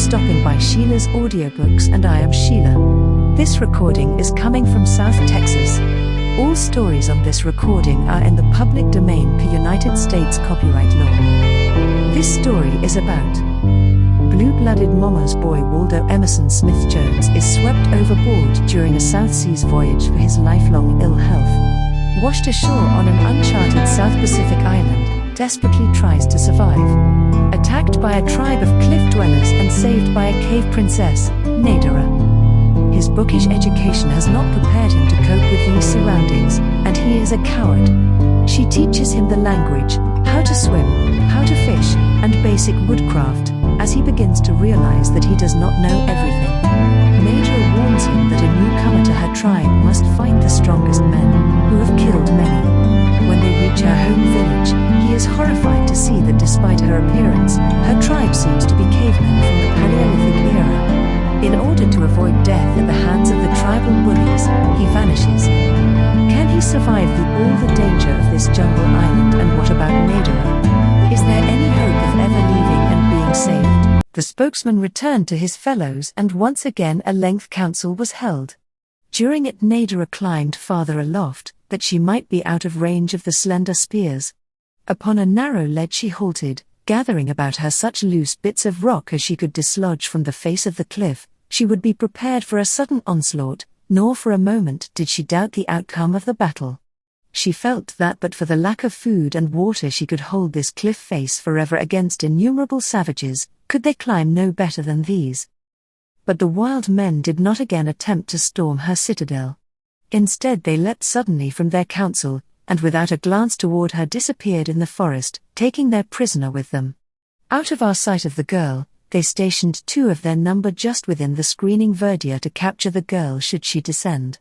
stopping by Sheila's Audiobooks, and I am Sheila. This recording is coming from South Texas. All stories on this recording are in the public domain per United States copyright law. This story is about blue-blooded mama's boy Waldo Emerson Smith-Jones is swept overboard during a South Seas voyage for his lifelong ill health. Washed ashore on an uncharted South Pacific island, desperately tries to survive. Attacked by a tribe of cliff dwellers and saved by a cave princess, Nadara. His bookish education has not prepared him to cope with these surroundings, and he is a coward. She teaches him the language, how to swim, how to fish, and basic woodcraft, as he begins to realize that he does not know everything. Nadara warns him that a newcomer to her tribe must fight the strongest men, who have killed many. When they reach her home village, he is horrified to see that despite her appearance, her tribe seems to be cavemen from the Paleolithic era. In order to avoid death at the hands of the tribal bullies, he vanishes. Can he survive all the danger of this jungle island, and what about Nadara? Is there any hope of ever leaving and being saved? The spokesman returned to his fellows, and once again a length council was held. During it Nadara climbed farther aloft, that she might be out of range of the slender spears. Upon a narrow ledge she halted, gathering about her such loose bits of rock as she could dislodge from the face of the cliff. She would be prepared for a sudden onslaught, nor for a moment did she doubt the outcome of the battle. She felt that but for the lack of food and water she could hold this cliff face forever against innumerable savages. Could they climb no better than these? But the wild men did not again attempt to storm her citadel. Instead they leapt suddenly from their council, and without a glance toward her disappeared in the forest, taking their prisoner with them. Out of our sight of the girl, they stationed 2 of their number just within the screening verdure to capture the girl should she descend.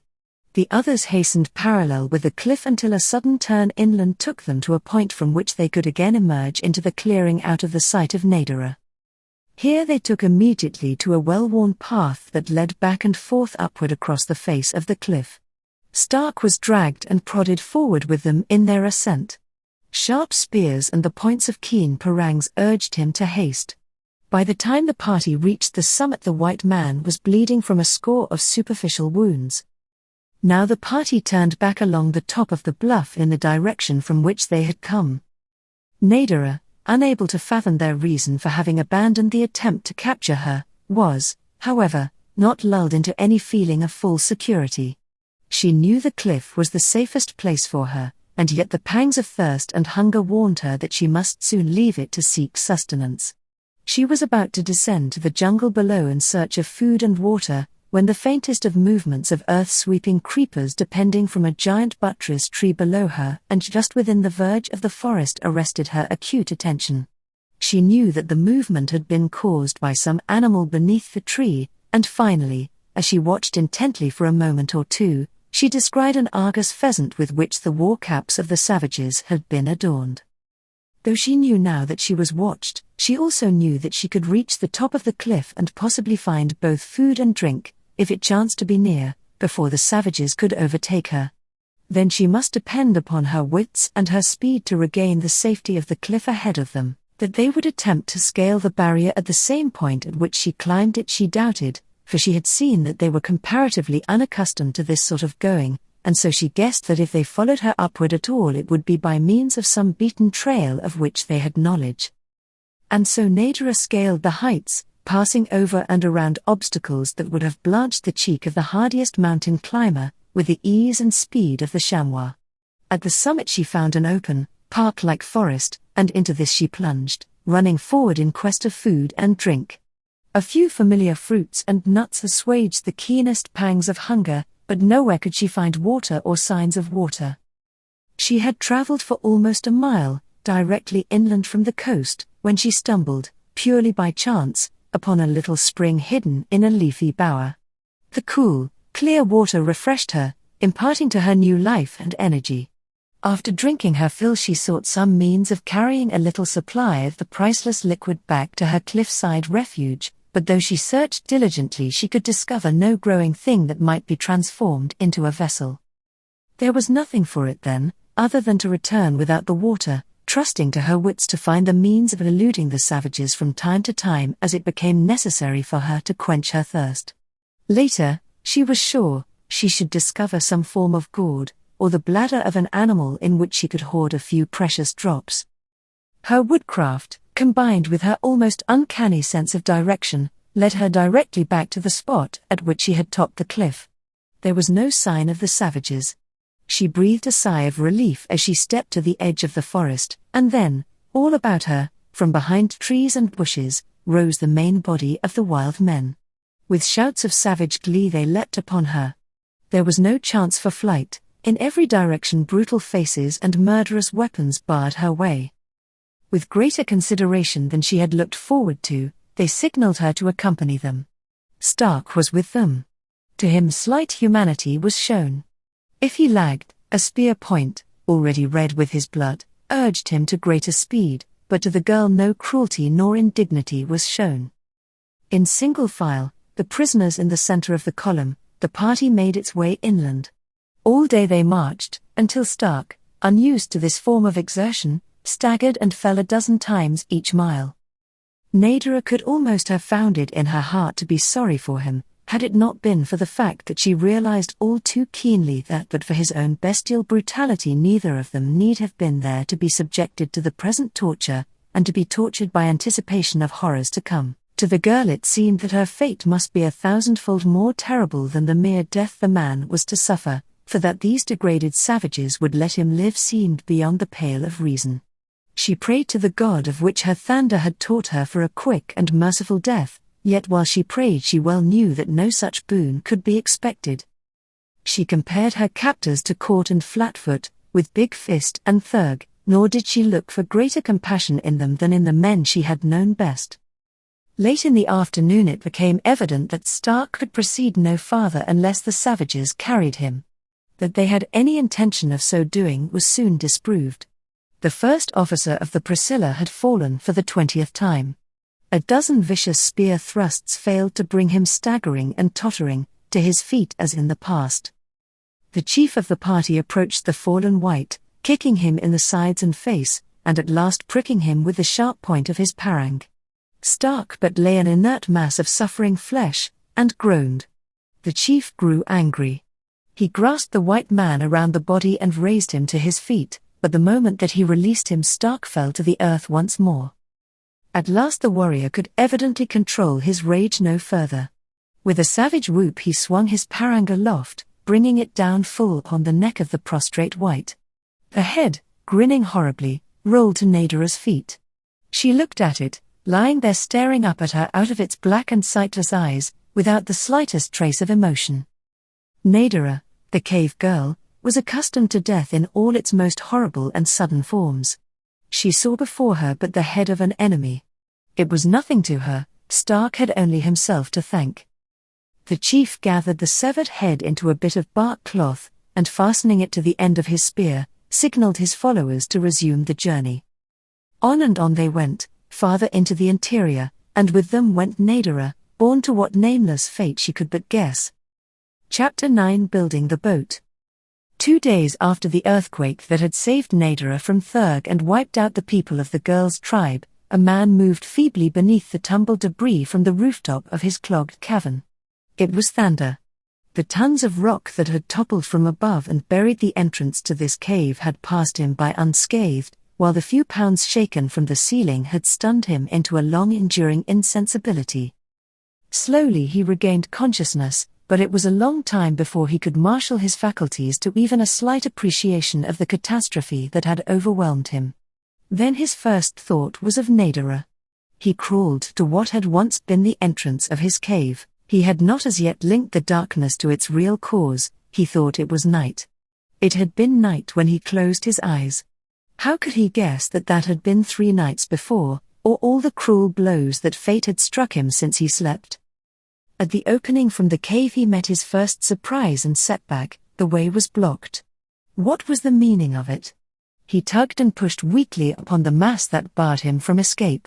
The others hastened parallel with the cliff until a sudden turn inland took them to a point from which they could again emerge into the clearing out of the sight of Nadara. Here they took immediately to a well-worn path that led back and forth upward across the face of the cliff. Stark was dragged and prodded forward with them in their ascent. Sharp spears and the points of keen parangs urged him to haste. By the time the party reached the summit the white man was bleeding from a score of superficial wounds. Now the party turned back along the top of the bluff in the direction from which they had come. Nadara, unable to fathom their reason for having abandoned the attempt to capture her, was, however, not lulled into any feeling of full security. She knew the cliff was the safest place for her, and yet the pangs of thirst and hunger warned her that she must soon leave it to seek sustenance. She was about to descend to the jungle below in search of food and water, when the faintest of movements of earth-sweeping creepers depending from a giant buttress tree below her and just within the verge of the forest arrested her acute attention. She knew that the movement had been caused by some animal beneath the tree, and finally, as she watched intently for a moment or two, she descried an Argus pheasant with which the war caps of the savages had been adorned. Though she knew now that she was watched, she also knew that she could reach the top of the cliff and possibly find both food and drink, if it chanced to be near, before the savages could overtake her. Then she must depend upon her wits and her speed to regain the safety of the cliff ahead of them. That they would attempt to scale the barrier at the same point at which she climbed it she doubted, for she had seen that they were comparatively unaccustomed to this sort of going, and so she guessed that if they followed her upward at all it would be by means of some beaten trail of which they had knowledge. And so Nadara scaled the heights, passing over and around obstacles that would have blanched the cheek of the hardiest mountain climber, with the ease and speed of the chamois. At the summit she found an open, park-like forest, and into this she plunged, running forward in quest of food and drink. A few familiar fruits and nuts assuaged the keenest pangs of hunger, but nowhere could she find water or signs of water. She had traveled for almost a mile, directly inland from the coast, when she stumbled, purely by chance, upon a little spring hidden in a leafy bower. The cool, clear water refreshed her, imparting to her new life and energy. After drinking her fill she sought some means of carrying a little supply of the priceless liquid back to her cliffside refuge, but though she searched diligently she could discover no growing thing that might be transformed into a vessel. There was nothing for it then, other than to return without the water, trusting to her wits to find the means of eluding the savages from time to time as it became necessary for her to quench her thirst. Later, she was sure, she should discover some form of gourd, or the bladder of an animal in which she could hoard a few precious drops. Her woodcraft, combined with her almost uncanny sense of direction, led her directly back to the spot at which she had topped the cliff. There was no sign of the savages. She breathed a sigh of relief as she stepped to the edge of the forest, and then, all about her, from behind trees and bushes, rose the main body of the wild men. With shouts of savage glee they leapt upon her. There was no chance for flight. In every direction brutal faces and murderous weapons barred her way. With greater consideration than she had looked forward to, they signaled her to accompany them. Stark was with them. To him slight humanity was shown. If he lagged, a spear point, already red with his blood, urged him to greater speed, but to the girl no cruelty nor indignity was shown. In single file, the prisoners in the center of the column, the party made its way inland. All day they marched, until Stark, unused to this form of exertion, staggered and fell a dozen times each mile. Nadara could almost have found it in her heart to be sorry for him, had it not been for the fact that she realized all too keenly that but for his own bestial brutality neither of them need have been there to be subjected to the present torture, and to be tortured by anticipation of horrors to come. To the girl it seemed that her fate must be 1,000-fold more terrible than the mere death the man was to suffer, for that these degraded savages would let him live seemed beyond the pale of reason. She prayed to the God of which her Thanda had taught her for a quick and merciful death, yet while she prayed she well knew that no such boon could be expected. She compared her captors to Court and Flatfoot, with Big Fist and Thurg, nor did she look for greater compassion in them than in the men she had known best. Late in the afternoon it became evident that Stark could proceed no farther unless the savages carried him. That they had any intention of so doing was soon disproved. The first officer of the Priscilla had fallen for the 20th time. A dozen vicious spear thrusts failed to bring him staggering and tottering to his feet as in the past. The chief of the party approached the fallen wight, kicking him in the sides and face, and at last pricking him with the sharp point of his parang. Stark but lay an inert mass of suffering flesh, and groaned. The chief grew angry. He grasped the white man around the body and raised him to his feet, but the moment that he released him Stark fell to the earth once more. At last the warrior could evidently control his rage no further. With a savage whoop he swung his parang aloft, bringing it down full upon the neck of the prostrate wight. The head, grinning horribly, rolled to Nadara's feet. She looked at it, lying there staring up at her out of its black and sightless eyes, without the slightest trace of emotion. Nadara, the cave girl, was accustomed to death in all its most horrible and sudden forms. She saw before her but the head of an enemy. It was nothing to her, Stark had only himself to thank. The chief gathered the severed head into a bit of bark cloth, and fastening it to the end of his spear, signaled his followers to resume the journey. On and on they went, farther into the interior, and with them went Nadara, born to what nameless fate she could but guess. Chapter 9 Building the Boat. 2 days after the earthquake that had saved Nadara from Thurg and wiped out the people of the girl's tribe, a man moved feebly beneath the tumbled debris from the rooftop of his clogged cavern. It was Thanda. The tons of rock that had toppled from above and buried the entrance to this cave had passed him by unscathed, while the few pounds shaken from the ceiling had stunned him into a long-enduring insensibility. Slowly he regained consciousness, but it was a long time before he could marshal his faculties to even a slight appreciation of the catastrophe that had overwhelmed him. Then his first thought was of Nadara. He crawled to what had once been the entrance of his cave. He had not as yet linked the darkness to its real cause. He thought it was night. It had been night when he closed his eyes. How could he guess that that had been 3 nights before, or all the cruel blows that fate had struck him since he slept? At the opening from the cave he met his first surprise and setback. The way was blocked. What was the meaning of it? He tugged and pushed weakly upon the mass that barred him from escape.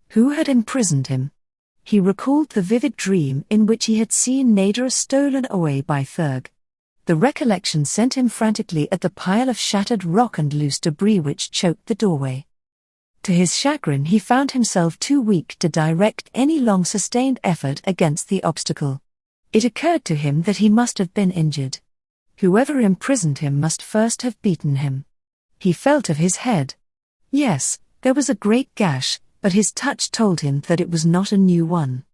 Who had imprisoned him? He recalled the vivid dream in which he had seen Nadara stolen away by Thurg. The recollection sent him frantically at the pile of shattered rock and loose debris which choked the doorway. To his chagrin, he found himself too weak to direct any long-sustained effort against the obstacle. It occurred to him that he must have been injured. Whoever imprisoned him must first have beaten him. He felt of his head. Yes, there was a great gash, but his touch told him that it was not a new one.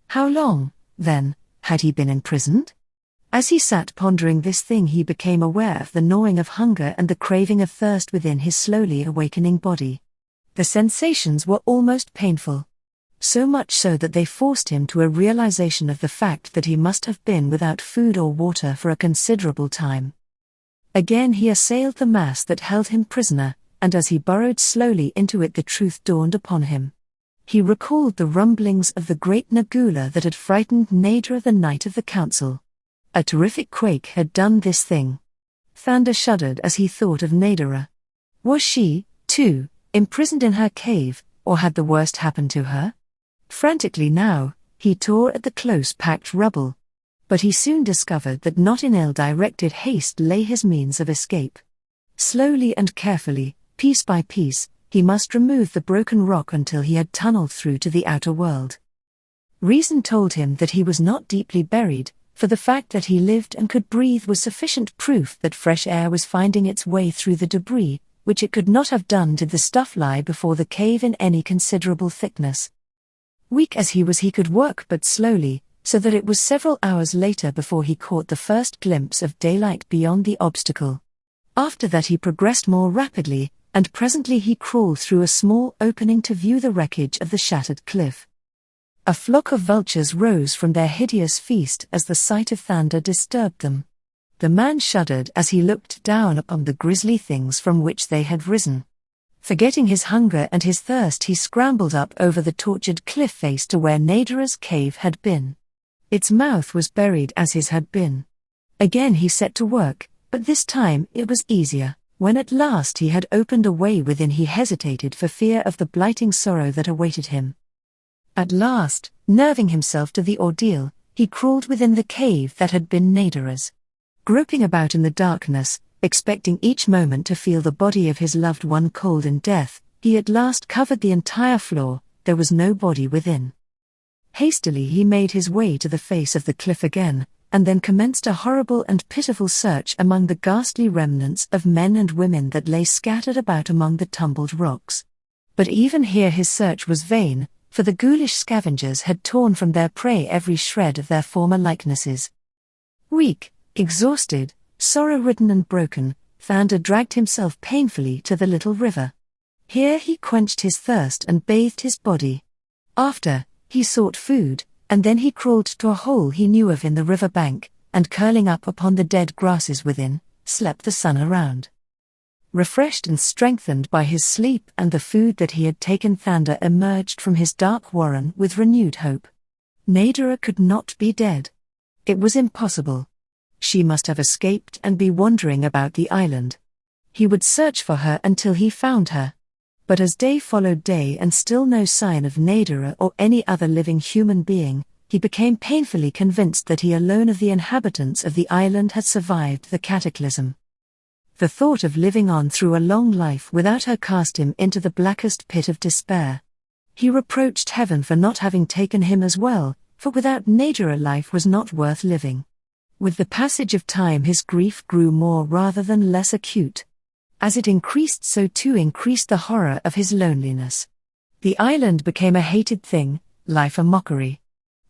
How long, then, had he been imprisoned? As he sat pondering this thing, he became aware of the gnawing of hunger and the craving of thirst within his slowly awakening body. The sensations were almost painful. So much so that they forced him to a realization of the fact that he must have been without food or water for a considerable time. Again he assailed the mass that held him prisoner, and as he burrowed slowly into it, the truth dawned upon him. He recalled the rumblings of the great Nagula that had frightened Nadara the night of the council. A terrific quake had done this thing. Thanda shuddered as he thought of Nadara. Was she, too, imprisoned in her cave, or had the worst happened to her? Frantically now, he tore at the close-packed rubble. But he soon discovered that not in ill-directed haste lay his means of escape. Slowly and carefully, piece by piece, he must remove the broken rock until he had tunneled through to the outer world. Reason told him that he was not deeply buried, for the fact that he lived and could breathe was sufficient proof that fresh air was finding its way through the debris, which it could not have done did the stuff lie before the cave in any considerable thickness. Weak as he was, he could work but slowly, so that it was several hours later before he caught the first glimpse of daylight beyond the obstacle. After that he progressed more rapidly, and presently he crawled through a small opening to view the wreckage of the shattered cliff. A flock of vultures rose from their hideous feast as the sight of Thanda disturbed them. The man shuddered as he looked down upon the grisly things from which they had risen. Forgetting his hunger and his thirst, he scrambled up over the tortured cliff face to where Nadara's cave had been. Its mouth was buried as his had been. Again he set to work, but this time it was easier. When at last he had opened a way within, he hesitated for fear of the blighting sorrow that awaited him. At last, nerving himself to the ordeal, he crawled within the cave that had been Nadara's. Groping about in the darkness, expecting each moment to feel the body of his loved one cold in death, he at last covered the entire floor. There was no body within. Hastily he made his way to the face of the cliff again, and then commenced a horrible and pitiful search among the ghastly remnants of men and women that lay scattered about among the tumbled rocks. But even here his search was vain, for the ghoulish scavengers had torn from their prey every shred of their former likenesses. Weak, exhausted, sorrow-ridden and broken, Thanda dragged himself painfully to the little river. Here he quenched his thirst and bathed his body. After, he sought food, and then he crawled to a hole he knew of in the river bank, and curling up upon the dead grasses within, slept the sun around. Refreshed and strengthened by his sleep and the food that he had taken, Thanda emerged from his dark warren with renewed hope. Nadara could not be dead. It was impossible. She must have escaped and be wandering about the island. He would search for her until he found her. But as day followed day and still no sign of Nadara or any other living human being, he became painfully convinced that he alone of the inhabitants of the island had survived the cataclysm. The thought of living on through a long life without her cast him into the blackest pit of despair. He reproached heaven for not having taken him as well, for without Nadara life was not worth living. With the passage of time his grief grew more rather than less acute. As it increased, so too increased the horror of his loneliness. The island became a hated thing, life a mockery.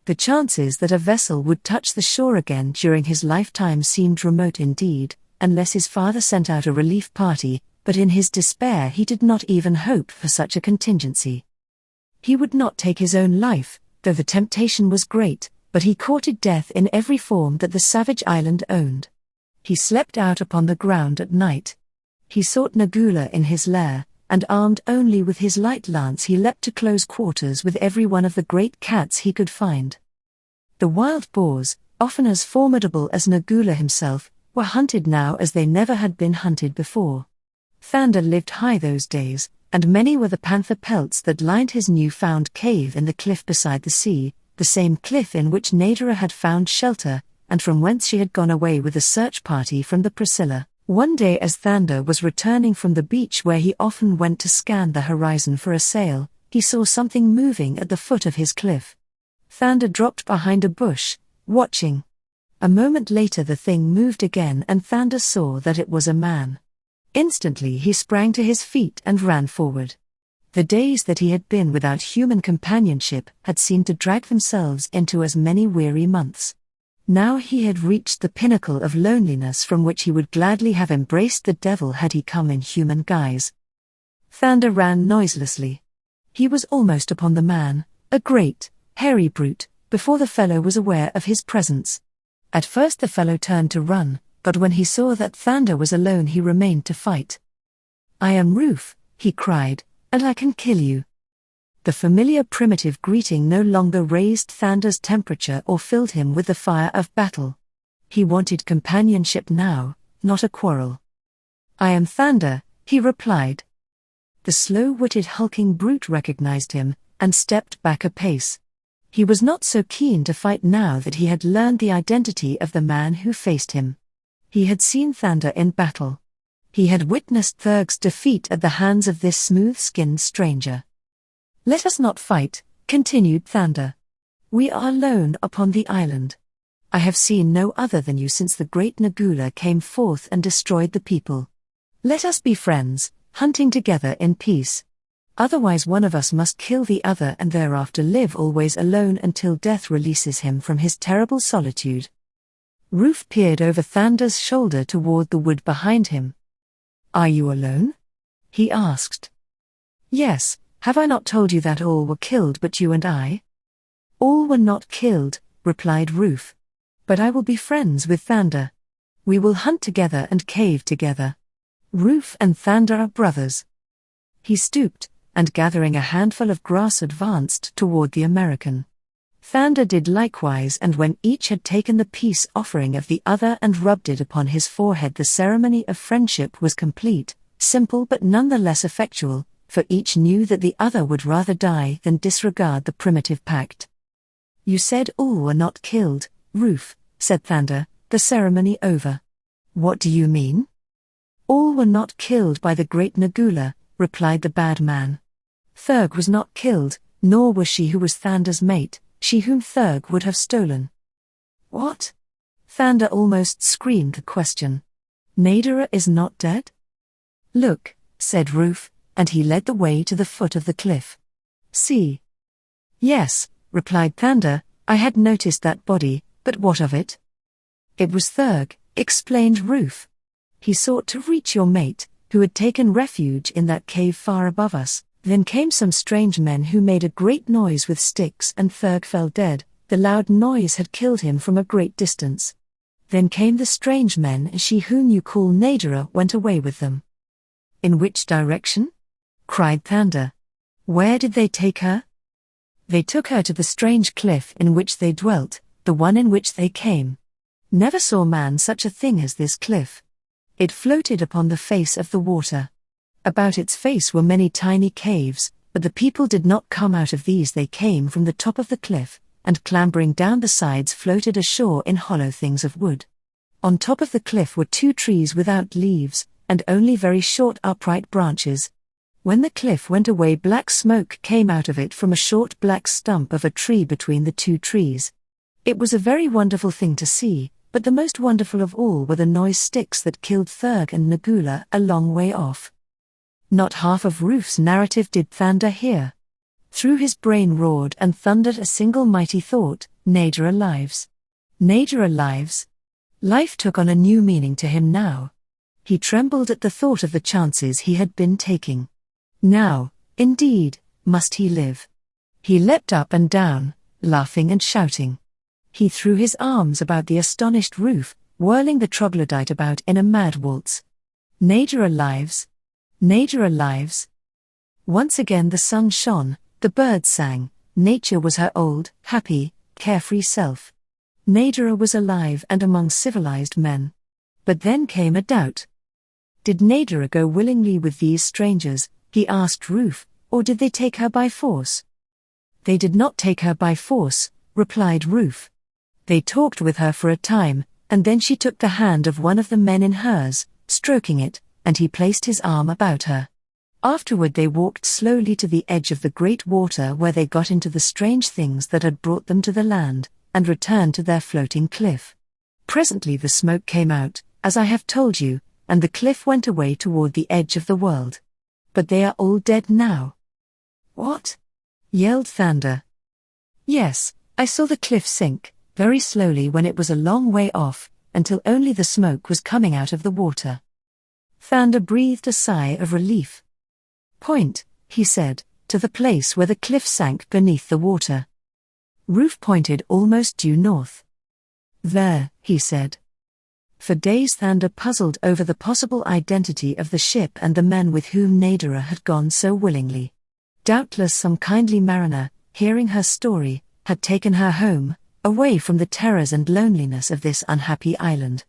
The chances that a vessel would touch the shore again during his lifetime seemed remote indeed, unless his father sent out a relief party, but in his despair he did not even hope for such a contingency. He would not take his own life, though the temptation was great, but he courted death in every form that the savage island owned. He slept out upon the ground at night. He sought Nagula in his lair, and armed only with his light lance he leapt to close quarters with every one of the great cats he could find. The wild boars, often as formidable as Nagula himself, were hunted now as they never had been hunted before. Thanda lived high those days, and many were the panther pelts that lined his new-found cave in the cliff beside the sea, the same cliff in which Nadara had found shelter, and from whence she had gone away with a search party from the Priscilla. One day as Thander was returning from the beach where he often went to scan the horizon for a sail, he saw something moving at the foot of his cliff. Thander dropped behind a bush, watching. A moment later the thing moved again and Thander saw that it was a man. Instantly he sprang to his feet and ran forward. The days that he had been without human companionship had seemed to drag themselves into as many weary months. Now he had reached the pinnacle of loneliness from which he would gladly have embraced the devil had he come in human guise. Thander ran noiselessly. He was almost upon the man, a great, hairy brute, before the fellow was aware of his presence. At first the fellow turned to run, but when he saw that Thander was alone he remained to fight. "I am Roof," he cried, "and I can kill you." The familiar primitive greeting no longer raised Thander's temperature or filled him with the fire of battle. He wanted companionship now, not a quarrel. "I am Thander," he replied. The slow-witted hulking brute recognized him, and stepped back a pace. He was not so keen to fight now that he had learned the identity of the man who faced him. He had seen Thander in battle. He had witnessed Thurg's defeat at the hands of this smooth-skinned stranger. "Let us not fight," continued Thander. "We are alone upon the island. I have seen no other than you since the great Nagula came forth and destroyed the people. Let us be friends, hunting together in peace. Otherwise one of us must kill the other and thereafter live always alone until death releases him from his terrible solitude." Roof peered over Thander's shoulder toward the wood behind him. "Are you alone?" he asked. "Yes, have I not told you that all were killed but you and I?" "All were not killed," replied Roof. "But I will be friends with Thander. We will hunt together and cave together. Roof and Thander are brothers." He stooped, and gathering a handful of grass advanced toward the American. Thander did likewise, and when each had taken the peace offering of the other and rubbed it upon his forehead, the ceremony of friendship was complete, simple but none the less effectual, for each knew that the other would rather die than disregard the primitive pact. "You said all were not killed, Roof," said Thander, the ceremony over. "What do you mean?" "All were not killed by the great Nagula," replied the bad man. "Thurg was not killed, nor was she who was Thander's mate, she whom Thurg would have stolen." "What?" Thander almost screamed the question. "Nadara is not dead?" "Look," said Roof, and he led the way to the foot of the cliff. "See." "Yes," replied Thander, "I had noticed that body, but what of it?" "It was Thurg," explained Roof. "He sought to reach your mate, who had taken refuge in that cave far above us. Then came some strange men who made a great noise with sticks and Thurg fell dead. The loud noise had killed him from a great distance. Then came the strange men and she whom you call Nadara went away with them." "In which direction?" cried Thander. "Where did they take her?" "They took her to the strange cliff in which they dwelt, the one in which they came. Never saw man such a thing as this cliff. It floated upon the face of the water. About its face were many tiny caves, but the people did not come out of these. They came from the top of the cliff, and clambering down the sides floated ashore in hollow things of wood. On top of the cliff were 2 trees without leaves, and only very short upright branches. When the cliff went away, black smoke came out of it from a short black stump of a tree between the 2 trees. It was a very wonderful thing to see, but the most wonderful of all were the noise sticks that killed Thurg and Nagula a long way off." Not half of Roof's narrative did Thander hear. Through his brain roared and thundered a single mighty thought: Nadara lives. Nadara lives. Life took on a new meaning to him now. He trembled at the thought of the chances he had been taking. Now, indeed, must he live. He leapt up and down, laughing and shouting. He threw his arms about the astonished Roof, whirling the troglodyte about in a mad waltz. "Nadara lives. Nadara lives." Once again the sun shone, the birds sang, nature was her old, happy, carefree self. Nadara was alive and among civilized men. But then came a doubt. Did Nadara go willingly with these strangers, he asked Roof, or did they take her by force? "They did not take her by force," replied Roof. They talked with her for a time, and then she took the hand of one of the men in hers, stroking it, and he placed his arm about her. Afterward they walked slowly to the edge of the great water where they got into the strange things that had brought them to the land, and returned to their floating cliff. Presently the smoke came out, as I have told you, and the cliff went away toward the edge of the world. But they are all dead now. What? Yelled Thunder. Yes, I saw the cliff sink, very slowly when it was a long way off, until only the smoke was coming out of the water. Thunder breathed a sigh of relief. Point, he said, to the place where the cliff sank beneath the water. Roof pointed almost due north. There, he said. For days Thunder puzzled over the possible identity of the ship and the men with whom Nadara had gone so willingly. Doubtless some kindly mariner, hearing her story, had taken her home, away from the terrors and loneliness of this unhappy island.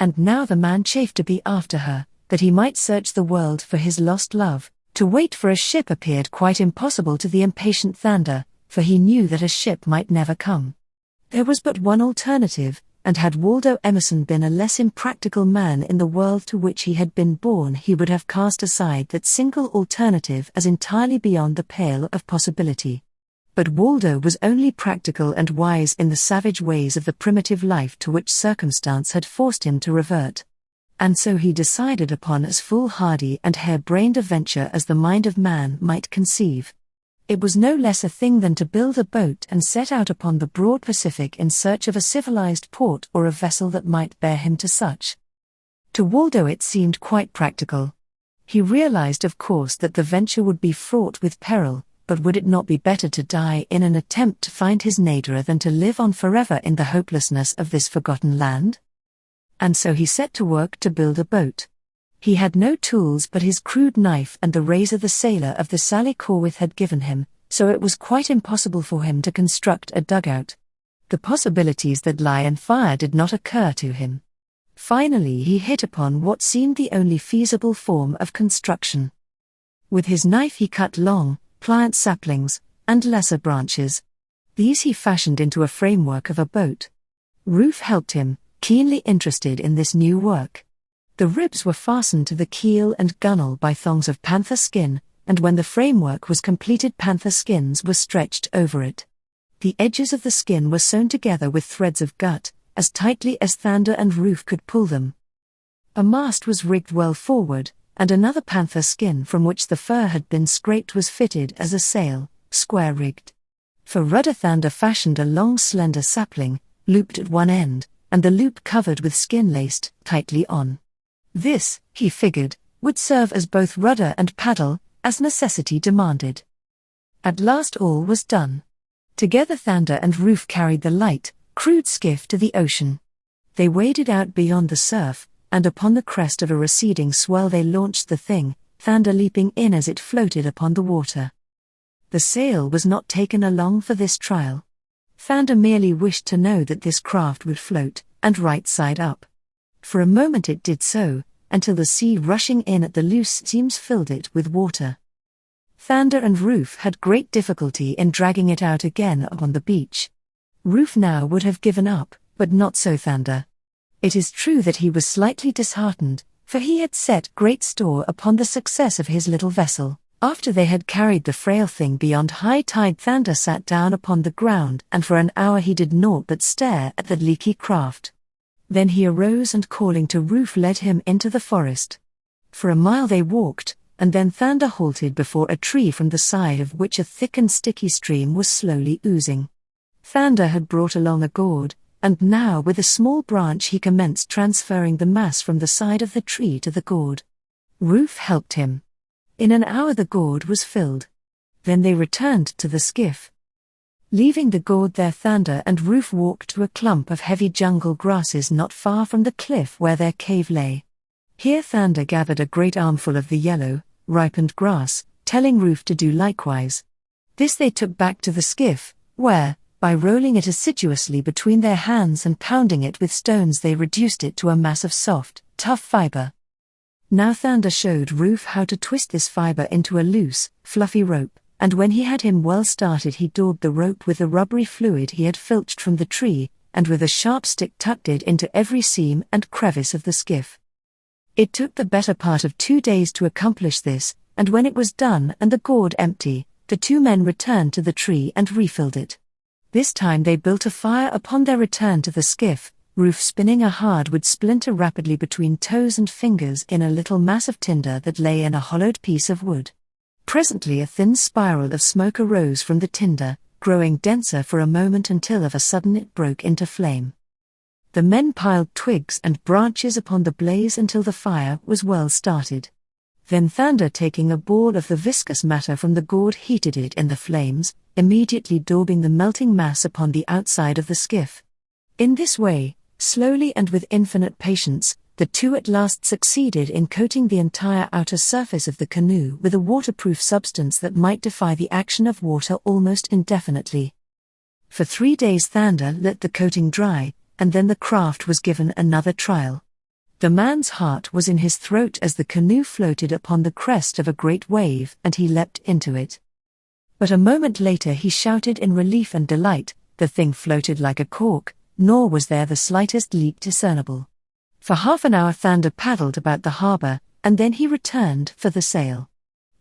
And now the man chafed to be after her, that he might search the world for his lost love. To wait for a ship appeared quite impossible to the impatient Thunder, for he knew that a ship might never come. There was but one alternative, and had Waldo Emerson been a less impractical man in the world to which he had been born, he would have cast aside that single alternative as entirely beyond the pale of possibility. But Waldo was only practical and wise in the savage ways of the primitive life to which circumstance had forced him to revert. And so he decided upon as foolhardy and hare-brained a venture as the mind of man might conceive. It was no less a thing than to build a boat and set out upon the broad Pacific in search of a civilized port or a vessel that might bear him to such. To Waldo it seemed quite practical. He realized of course that the venture would be fraught with peril, but would it not be better to die in an attempt to find his Nadara than to live on forever in the hopelessness of this forgotten land? And so he set to work to build a boat. He had no tools but his crude knife and the razor the sailor of the Sally Corwith had given him, so it was quite impossible for him to construct a dugout. The possibilities that lie in fire did not occur to him. Finally he hit upon what seemed the only feasible form of construction. With his knife he cut long, pliant saplings, and lesser branches. These he fashioned into a framework of a boat. Roof helped him, keenly interested in this new work. The ribs were fastened to the keel and gunwale by thongs of panther skin, and when the framework was completed panther skins were stretched over it. The edges of the skin were sewn together with threads of gut, as tightly as Thunder and Roof could pull them. A mast was rigged well forward, and another panther skin from which the fur had been scraped was fitted as a sail, square-rigged. For rudder Thunder fashioned a long slender sapling, looped at one end, and the loop covered with skin laced tightly on. This, he figured, would serve as both rudder and paddle, as necessity demanded. At last all was done. Together Thunder and Roof carried the light, crude skiff to the ocean. They waded out beyond the surf, and upon the crest of a receding swell they launched the thing, Thunder leaping in as it floated upon the water. The sail was not taken along for this trial. Thunder merely wished to know that this craft would float, and right side up. For a moment it did so, until the sea rushing in at the loose seams filled it with water. Thunder and Roof had great difficulty in dragging it out again upon the beach. Roof now would have given up, but not so Thunder. It is true that he was slightly disheartened, for he had set great store upon the success of his little vessel. After they had carried the frail thing beyond high tide, Thunder sat down upon the ground, and for an hour he did naught but stare at the leaky craft. Then he arose and calling to Roof led him into the forest. For a mile they walked, and then Thunder halted before a tree from the side of which a thick and sticky stream was slowly oozing. Thunder had brought along a gourd, and now with a small branch he commenced transferring the mass from the side of the tree to the gourd. Roof helped him. In an hour the gourd was filled. Then they returned to the skiff. Leaving the gourd there, Thunder and Roof walked to a clump of heavy jungle grasses not far from the cliff where their cave lay. Here Thunder gathered a great armful of the yellow, ripened grass, telling Roof to do likewise. This they took back to the skiff, where, by rolling it assiduously between their hands and pounding it with stones, they reduced it to a mass of soft, tough fiber. Now Thunder showed Roof how to twist this fiber into a loose, fluffy rope, and when he had him well started he daubed the rope with the rubbery fluid he had filched from the tree, and with a sharp stick tucked it into every seam and crevice of the skiff. It took the better part of 2 days to accomplish this, and when it was done and the gourd empty, the two men returned to the tree and refilled it. This time they built a fire upon their return to the skiff, Ruth spinning a hardwood splinter rapidly between toes and fingers in a little mass of tinder that lay in a hollowed piece of wood. Presently a thin spiral of smoke arose from the tinder, growing denser for a moment until of a sudden it broke into flame. The men piled twigs and branches upon the blaze until the fire was well started. Then Thunder, taking a ball of the viscous matter from the gourd, heated it in the flames, immediately daubing the melting mass upon the outside of the skiff. In this way, slowly and with infinite patience, the two at last succeeded in coating the entire outer surface of the canoe with a waterproof substance that might defy the action of water almost indefinitely. For 3 days Thunder let the coating dry, and then the craft was given another trial. The man's heart was in his throat as the canoe floated upon the crest of a great wave, and he leapt into it. But a moment later he shouted in relief and delight. The thing floated like a cork, nor was there the slightest leak discernible. For half an hour Thunder paddled about the harbour, and then he returned for the sail.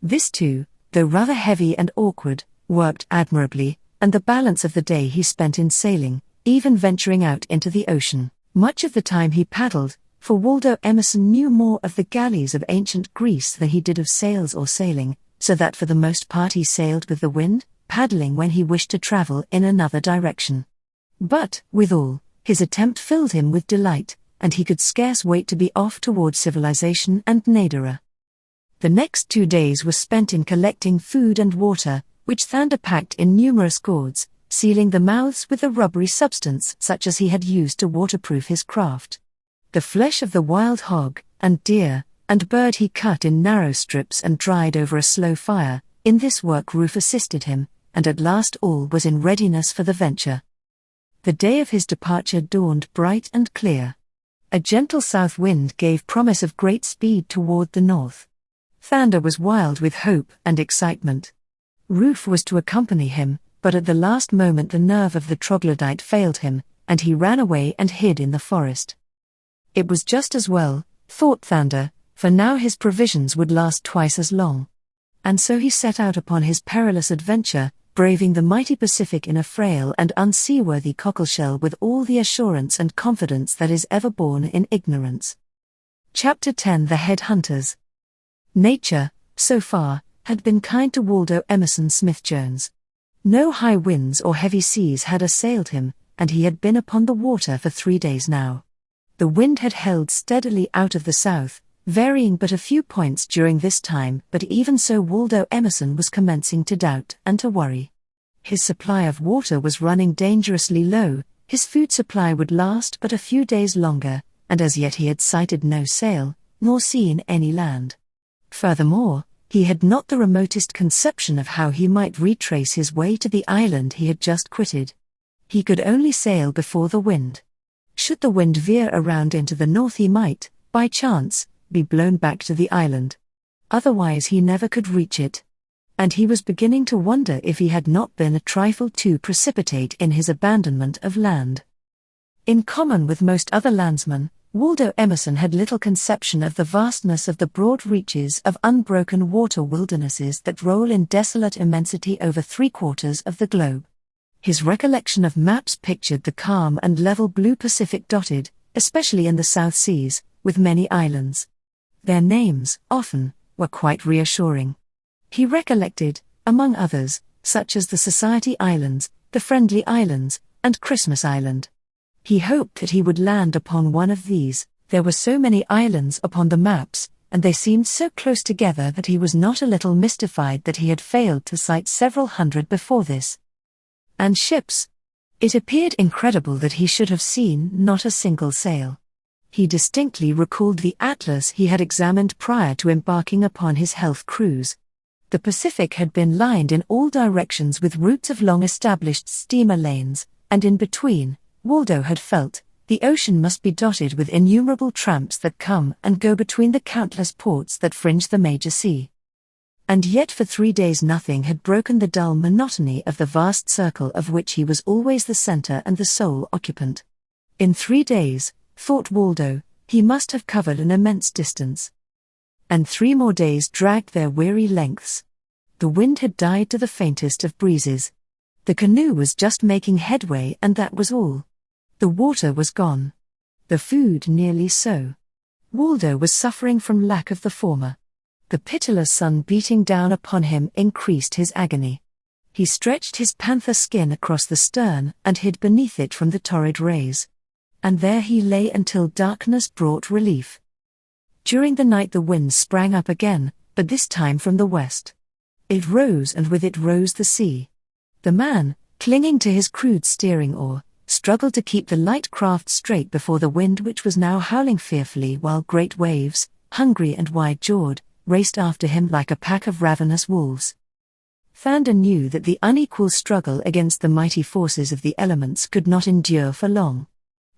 This too, though rather heavy and awkward, worked admirably, and the balance of the day he spent in sailing, even venturing out into the ocean. Much of the time he paddled, for Waldo Emerson knew more of the galleys of ancient Greece than he did of sails or sailing, so that for the most part he sailed with the wind, paddling when he wished to travel in another direction. But, withal, his attempt filled him with delight, and he could scarce wait to be off toward civilization and Nadara. The next 2 days were spent in collecting food and water, which Thunder packed in numerous gourds, sealing the mouths with a rubbery substance such as he had used to waterproof his craft. The flesh of the wild hog, and deer, and bird he cut in narrow strips and dried over a slow fire. In this work Ruth assisted him, and at last all was in readiness for the venture. The day of his departure dawned bright and clear. A gentle south wind gave promise of great speed toward the north. Thunder was wild with hope and excitement. Ruth was to accompany him, but at the last moment the nerve of the troglodyte failed him, and he ran away and hid in the forest. It was just as well, thought Thunder, for now his provisions would last twice as long. And so he set out upon his perilous adventure, braving the mighty Pacific in a frail and unseaworthy cockleshell with all the assurance and confidence that is ever born in ignorance. Chapter 10. The Headhunters. Nature, so far, had been kind to Waldo Emerson Smith-Jones. No high winds or heavy seas had assailed him, and he had been upon the water for 3 days now. The wind had held steadily out of the south, varying but a few points during this time, but even so Waldo Emerson was commencing to doubt and to worry. His supply of water was running dangerously low, his food supply would last but a few days longer, and as yet he had sighted no sail, nor seen any land. Furthermore, he had not the remotest conception of how he might retrace his way to the island he had just quitted. He could only sail before the wind. Should the wind veer around into the north he might, by chance, be blown back to the island. Otherwise he never could reach it. And he was beginning to wonder if he had not been a trifle too precipitate in his abandonment of land. In common with most other landsmen, Waldo Emerson had little conception of the vastness of the broad reaches of unbroken water wildernesses that roll in desolate immensity over 3/4 of the globe. His recollection of maps pictured the calm and level blue Pacific dotted, especially in the South Seas, with many islands. Their names, often, were quite reassuring. He recollected, among others, such as the Society Islands, the Friendly Islands, and Christmas Island. He hoped that he would land upon one of these. There were so many islands upon the maps, and they seemed so close together that he was not a little mystified that he had failed to sight several hundred before this. And ships. It appeared incredible that he should have seen not a single sail. He distinctly recalled the atlas he had examined prior to embarking upon his health cruise. The Pacific had been lined in all directions with routes of long-established steamer lanes, and in between, Waldo had felt, the ocean must be dotted with innumerable tramps that come and go between the countless ports that fringe the major sea. And yet for 3 days nothing had broken the dull monotony of the vast circle of which he was always the center and the sole occupant. In 3 days, thought Waldo, he must have covered an immense distance. And 3 more days dragged their weary lengths. The wind had died to the faintest of breezes. The canoe was just making headway, and that was all. The water was gone. The food nearly so. Waldo was suffering from lack of the former. The pitiless sun beating down upon him increased his agony. He stretched his panther skin across the stern and hid beneath it from the torrid rays. And there he lay until darkness brought relief. During the night the wind sprang up again, but this time from the west. It rose, and with it rose the sea. The man, clinging to his crude steering oar, struggled to keep the light craft straight before the wind, which was now howling fearfully, while great waves, hungry and wide-jawed, raced after him like a pack of ravenous wolves. Thander knew that the unequal struggle against the mighty forces of the elements could not endure for long.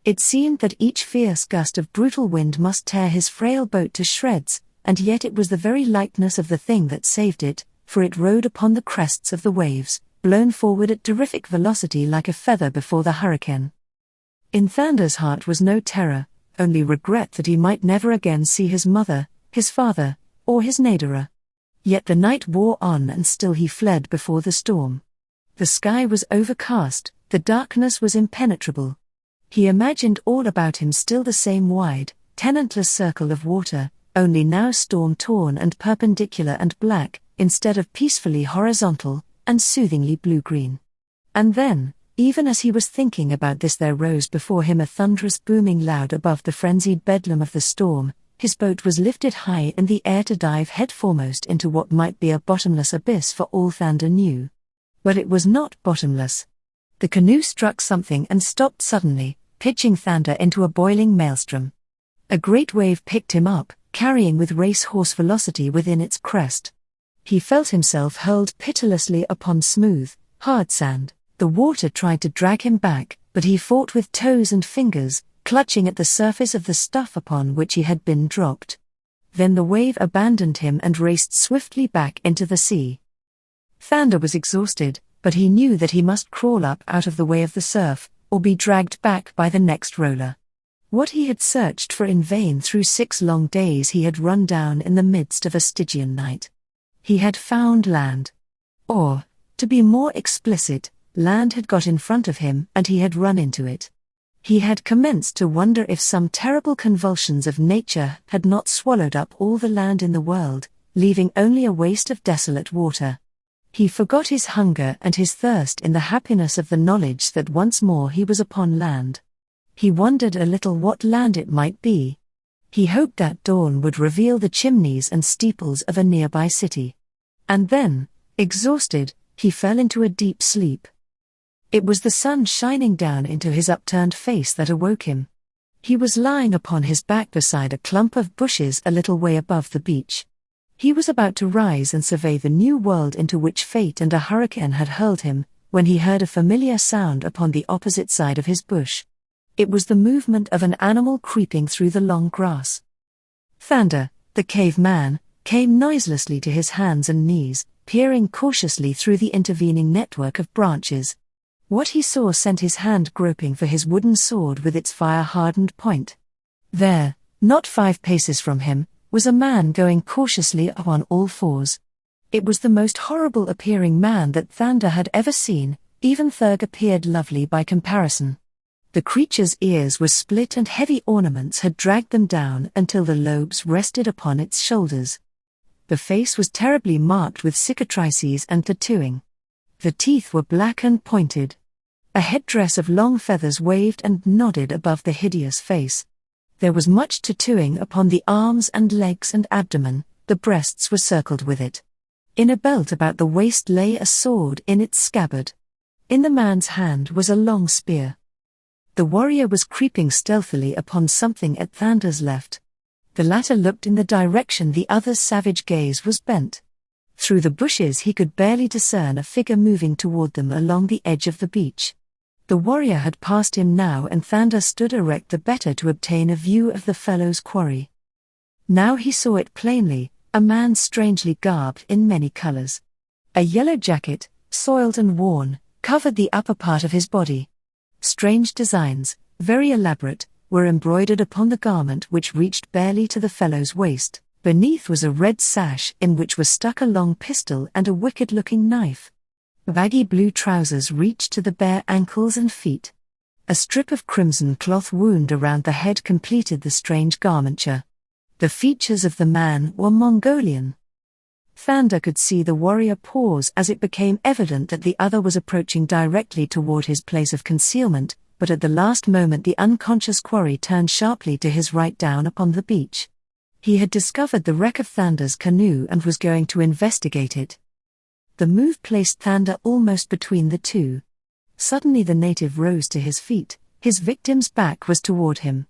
It seemed that each fierce gust of brutal wind must tear his frail boat to shreds, and yet it was the very lightness of the thing that saved it, for it rode upon the crests of the waves, blown forward at terrific velocity like a feather before the hurricane. In Thander's heart was no terror, only regret that he might never again see his mother, his father, or his Nadara. Yet the night wore on, and still he fled before the storm. The sky was overcast, the darkness was impenetrable. He imagined all about him still the same wide, tenantless circle of water, only now storm-torn and perpendicular and black, instead of peacefully horizontal and soothingly blue-green. And then, even as he was thinking about this, there rose before him a thunderous booming loud above the frenzied bedlam of the storm. His boat was lifted high in the air to dive headforemost into what might be a bottomless abyss for all Thander knew. But it was not bottomless. The canoe struck something and stopped suddenly, pitching Thander into a boiling maelstrom. A great wave picked him up, carrying with race-horse velocity within its crest. He felt himself hurled pitilessly upon smooth, hard sand. The water tried to drag him back, but he fought with toes and fingers, clutching at the surface of the stuff upon which he had been dropped. Then the wave abandoned him and raced swiftly back into the sea. Thander was exhausted, but he knew that he must crawl up out of the way of the surf, or be dragged back by the next roller. What he had searched for in vain through 6 long days he had run down in the midst of a Stygian night. He had found land. Or, to be more explicit, land had got in front of him and he had run into it. He had commenced to wonder if some terrible convulsions of nature had not swallowed up all the land in the world, leaving only a waste of desolate water. He forgot his hunger and his thirst in the happiness of the knowledge that once more he was upon land. He wondered a little what land it might be. He hoped that dawn would reveal the chimneys and steeples of a nearby city. And then, exhausted, he fell into a deep sleep. It was the sun shining down into his upturned face that awoke him. He was lying upon his back beside a clump of bushes a little way above the beach. He was about to rise and survey the new world into which fate and a hurricane had hurled him, when he heard a familiar sound upon the opposite side of his bush. It was the movement of an animal creeping through the long grass. Thander, the caveman, came noiselessly to his hands and knees, peering cautiously through the intervening network of branches. What he saw sent his hand groping for his wooden sword with its fire-hardened point. There, not 5 paces from him, was a man going cautiously upon all fours. It was the most horrible-appearing man that Thander had ever seen. Even Thurg appeared lovely by comparison. The creature's ears were split and heavy ornaments had dragged them down until the lobes rested upon its shoulders. The face was terribly marked with cicatrices and tattooing. The teeth were black and pointed. A headdress of long feathers waved and nodded above the hideous face. There was much tattooing upon the arms and legs and abdomen. The breasts were circled with it. In a belt about the waist lay a sword in its scabbard. In the man's hand was a long spear. The warrior was creeping stealthily upon something at Thander's left. The latter looked in the direction the other's savage gaze was bent. Through the bushes he could barely discern a figure moving toward them along the edge of the beach. The warrior had passed him now, and Thander stood erect the better to obtain a view of the fellow's quarry. Now he saw it plainly, a man strangely garbed in many colors. A yellow jacket, soiled and worn, covered the upper part of his body. Strange designs, very elaborate, were embroidered upon the garment which reached barely to the fellow's waist. Beneath was a red sash in which was stuck a long pistol and a wicked-looking knife. Baggy blue trousers reached to the bare ankles and feet. A strip of crimson cloth wound around the head completed the strange garmenture. The features of the man were Mongolian. Thander could see the warrior pause as it became evident that the other was approaching directly toward his place of concealment, but at the last moment the unconscious quarry turned sharply to his right down upon the beach. He had discovered the wreck of Thander's canoe and was going to investigate it. The move placed Thander almost between the two. Suddenly the native rose to his feet. His victim's back was toward him.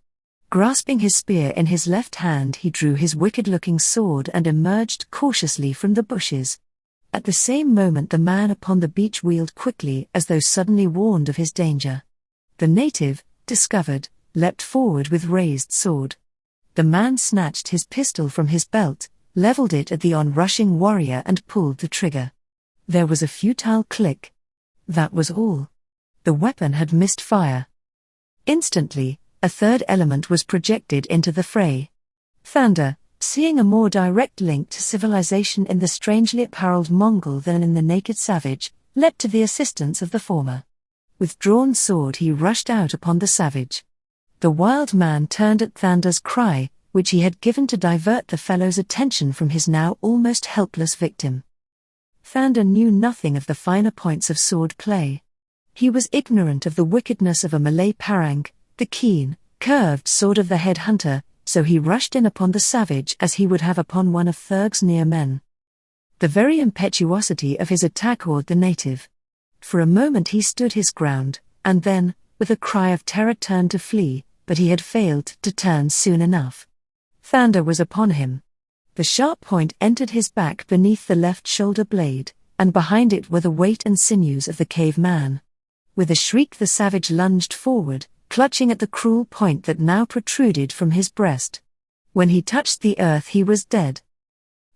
Grasping his spear in his left hand, he drew his wicked-looking sword and emerged cautiously from the bushes. At the same moment the man upon the beach wheeled quickly as though suddenly warned of his danger. The native, discovered, leapt forward with raised sword. The man snatched his pistol from his belt, leveled it at the on-rushing warrior and pulled the trigger. There was a futile click. That was all. The weapon had missed fire. Instantly, a third element was projected into the fray. Thander, seeing a more direct link to civilization in the strangely apparelled Mongol than in the naked savage, leapt to the assistance of the former. With drawn sword he rushed out upon the savage. The wild man turned at Thander's cry, which he had given to divert the fellow's attention from his now almost helpless victim. Thander knew nothing of the finer points of sword play. He was ignorant of the wickedness of a Malay parang, the keen, curved sword of the head hunter, so he rushed in upon the savage as he would have upon one of Thurg's near men. The very impetuosity of his attack awed the native. For a moment he stood his ground, and then, with a cry of terror turned to flee, but he had failed to turn soon enough. Thander was upon him. The sharp point entered his back beneath the left shoulder blade, and behind it were the weight and sinews of the caveman. With a shriek the savage lunged forward, clutching at the cruel point that now protruded from his breast. When he touched the earth he was dead.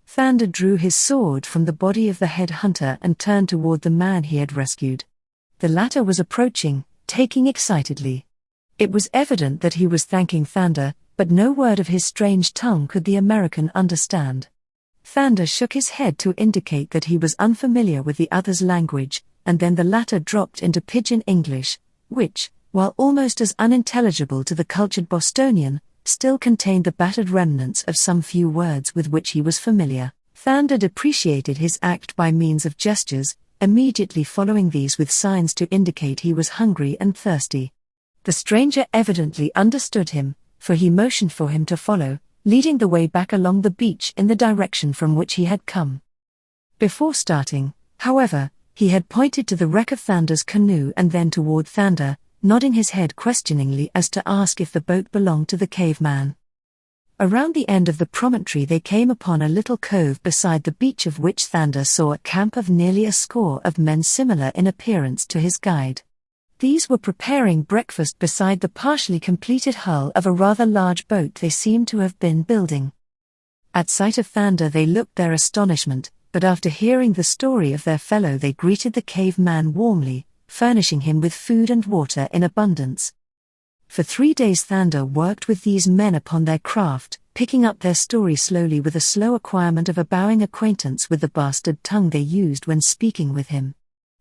Thander drew his sword from the body of the head hunter and turned toward the man he had rescued. The latter was approaching, talking excitedly. It was evident that he was thanking Thander, but no word of his strange tongue could the American understand. Thander shook his head to indicate that he was unfamiliar with the other's language, and then the latter dropped into pidgin English, which, while almost as unintelligible to the cultured Bostonian, still contained the battered remnants of some few words with which he was familiar. Thander depreciated his act by means of gestures, immediately following these with signs to indicate he was hungry and thirsty. The stranger evidently understood him, for he motioned for him to follow, leading the way back along the beach in the direction from which he had come. Before starting, however, he had pointed to the wreck of Thander's canoe and then toward Thander, nodding his head questioningly as to ask if the boat belonged to the caveman. Around the end of the promontory they came upon a little cove beside the beach of which Thander saw a camp of nearly a score of men similar in appearance to his guide. These were preparing breakfast beside the partially completed hull of a rather large boat they seemed to have been building. At sight of Thander they looked their astonishment, but after hearing the story of their fellow they greeted the caveman warmly, furnishing him with food and water in abundance. For 3 days Thander worked with these men upon their craft, picking up their story slowly with a slow acquirement of a bowing acquaintance with the bastard tongue they used when speaking with him.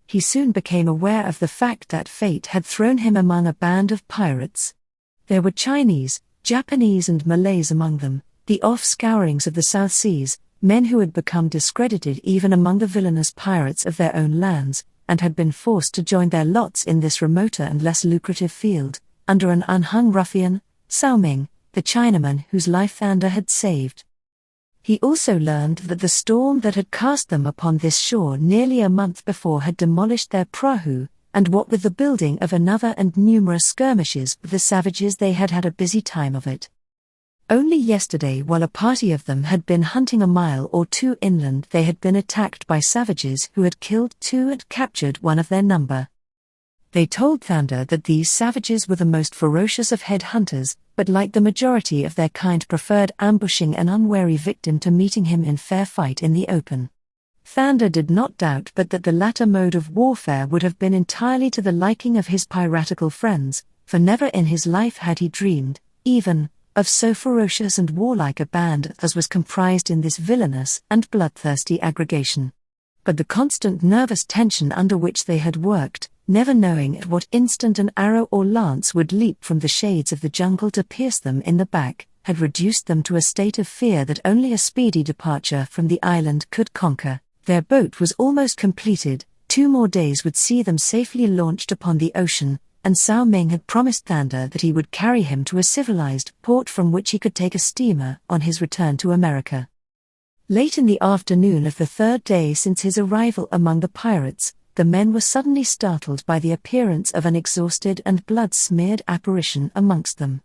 He soon became aware of the fact that fate had thrown him among a band of pirates. There were Chinese, Japanese and Malays among them, the offscourings of the South Seas, men who had become discredited even among the villainous pirates of their own lands, and had been forced to join their lots in this remoter and less lucrative field, under an unhung ruffian, Sao Ming, the Chinaman whose life Thander had saved. He also learned that the storm that had cast them upon this shore nearly a month before had demolished their prahu, and what with the building of another and numerous skirmishes with the savages they had had a busy time of it. Only yesterday, while a party of them had been hunting a mile or two inland, they had been attacked by savages who had killed 2 and captured one of their number. They told Thander that these savages were the most ferocious of headhunters, but like the majority of their kind preferred ambushing an unwary victim to meeting him in fair fight in the open. Thander did not doubt but that the latter mode of warfare would have been entirely to the liking of his piratical friends, for never in his life had he dreamed, even, of so ferocious and warlike a band as was comprised in this villainous and bloodthirsty aggregation. But the constant nervous tension under which they had worked, never knowing at what instant an arrow or lance would leap from the shades of the jungle to pierce them in the back, had reduced them to a state of fear that only a speedy departure from the island could conquer. Their boat was almost completed, 2 more days would see them safely launched upon the ocean, and Sao Ming had promised Thander that he would carry him to a civilized port from which he could take a steamer on his return to America. Late in the afternoon of the 3rd day since his arrival among the pirates, the men were suddenly startled by the appearance of an exhausted and blood-smeared apparition amongst them.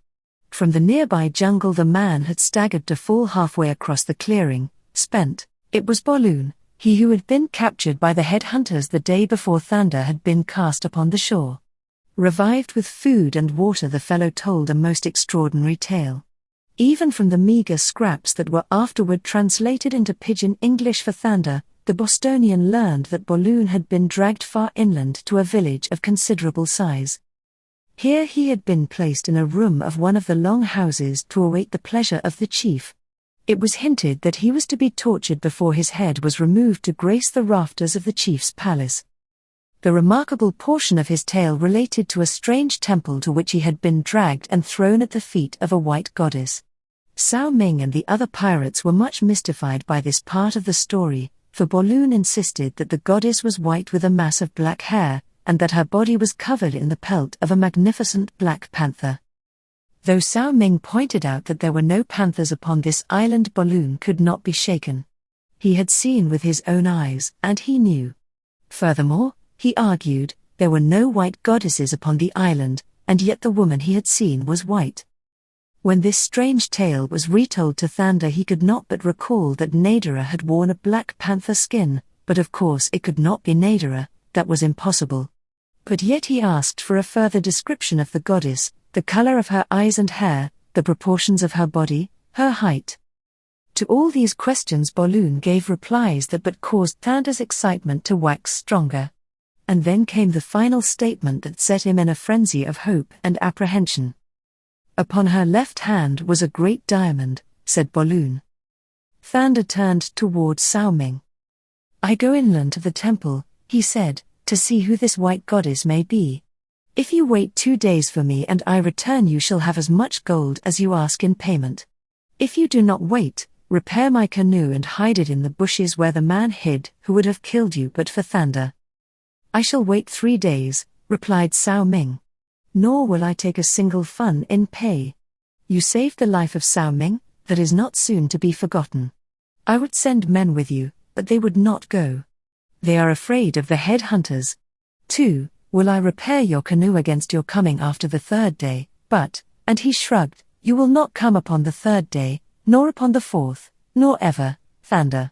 From the nearby jungle the man had staggered to fall halfway across the clearing, spent. It was Balloon, he who had been captured by the headhunters the day before Thander had been cast upon the shore. Revived with food and water, the fellow told a most extraordinary tale. Even from the meager scraps that were afterward translated into pidgin English for Thander, the Bostonian learned that Balloon had been dragged far inland to a village of considerable size. Here he had been placed in a room of one of the long houses to await the pleasure of the chief. It was hinted that he was to be tortured before his head was removed to grace the rafters of the chief's palace. The remarkable portion of his tale related to a strange temple to which he had been dragged and thrown at the feet of a white goddess. Sao Ming and the other pirates were much mystified by this part of the story, for Balloon insisted that the goddess was white with a mass of black hair, and that her body was covered in the pelt of a magnificent black panther. Though Sao Ming pointed out that there were no panthers upon this island, Balloon could not be shaken. He had seen with his own eyes, and he knew. Furthermore, he argued, there were no white goddesses upon the island, and yet the woman he had seen was white. When this strange tale was retold to Thander, he could not but recall that Nadara had worn a black panther skin, but of course it could not be Nadara, that was impossible. But yet he asked for a further description of the goddess, the color of her eyes and hair, the proportions of her body, her height. To all these questions Balloon gave replies that but caused Thander's excitement to wax stronger. And then came the final statement that set him in a frenzy of hope and apprehension. Upon her left hand was a great diamond, said Balloon. Thander turned toward Sao Ming. I go inland to the temple, he said, to see who this white goddess may be. If you wait 2 days for me and I return, you shall have as much gold as you ask in payment. If you do not wait, repair my canoe and hide it in the bushes where the man hid who would have killed you but for Thander. I shall wait 3 days, replied Sao Ming. Nor will I take a single fun in pay. You saved the life of Sao Ming, that is not soon to be forgotten. I would send men with you, but they would not go. They are afraid of the headhunters. 2. Will I repair your canoe against your coming after the 3rd day, but, and he shrugged, you will not come upon the 3rd day, nor upon the 4th, nor ever, Thander.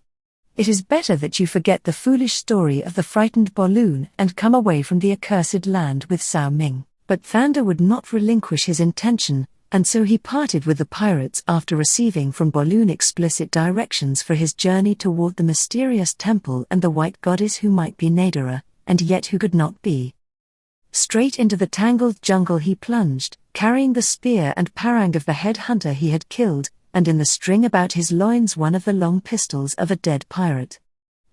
It is better that you forget the foolish story of the frightened Balloon and come away from the accursed land with Sao Ming. But Thander would not relinquish his intention, and so he parted with the pirates after receiving from Balloon explicit directions for his journey toward the mysterious temple and the white goddess who might be Nadara, and yet who could not be. Straight into the tangled jungle he plunged, carrying the spear and parang of the headhunter he had killed, and in the string about his loins one of the long pistols of a dead pirate.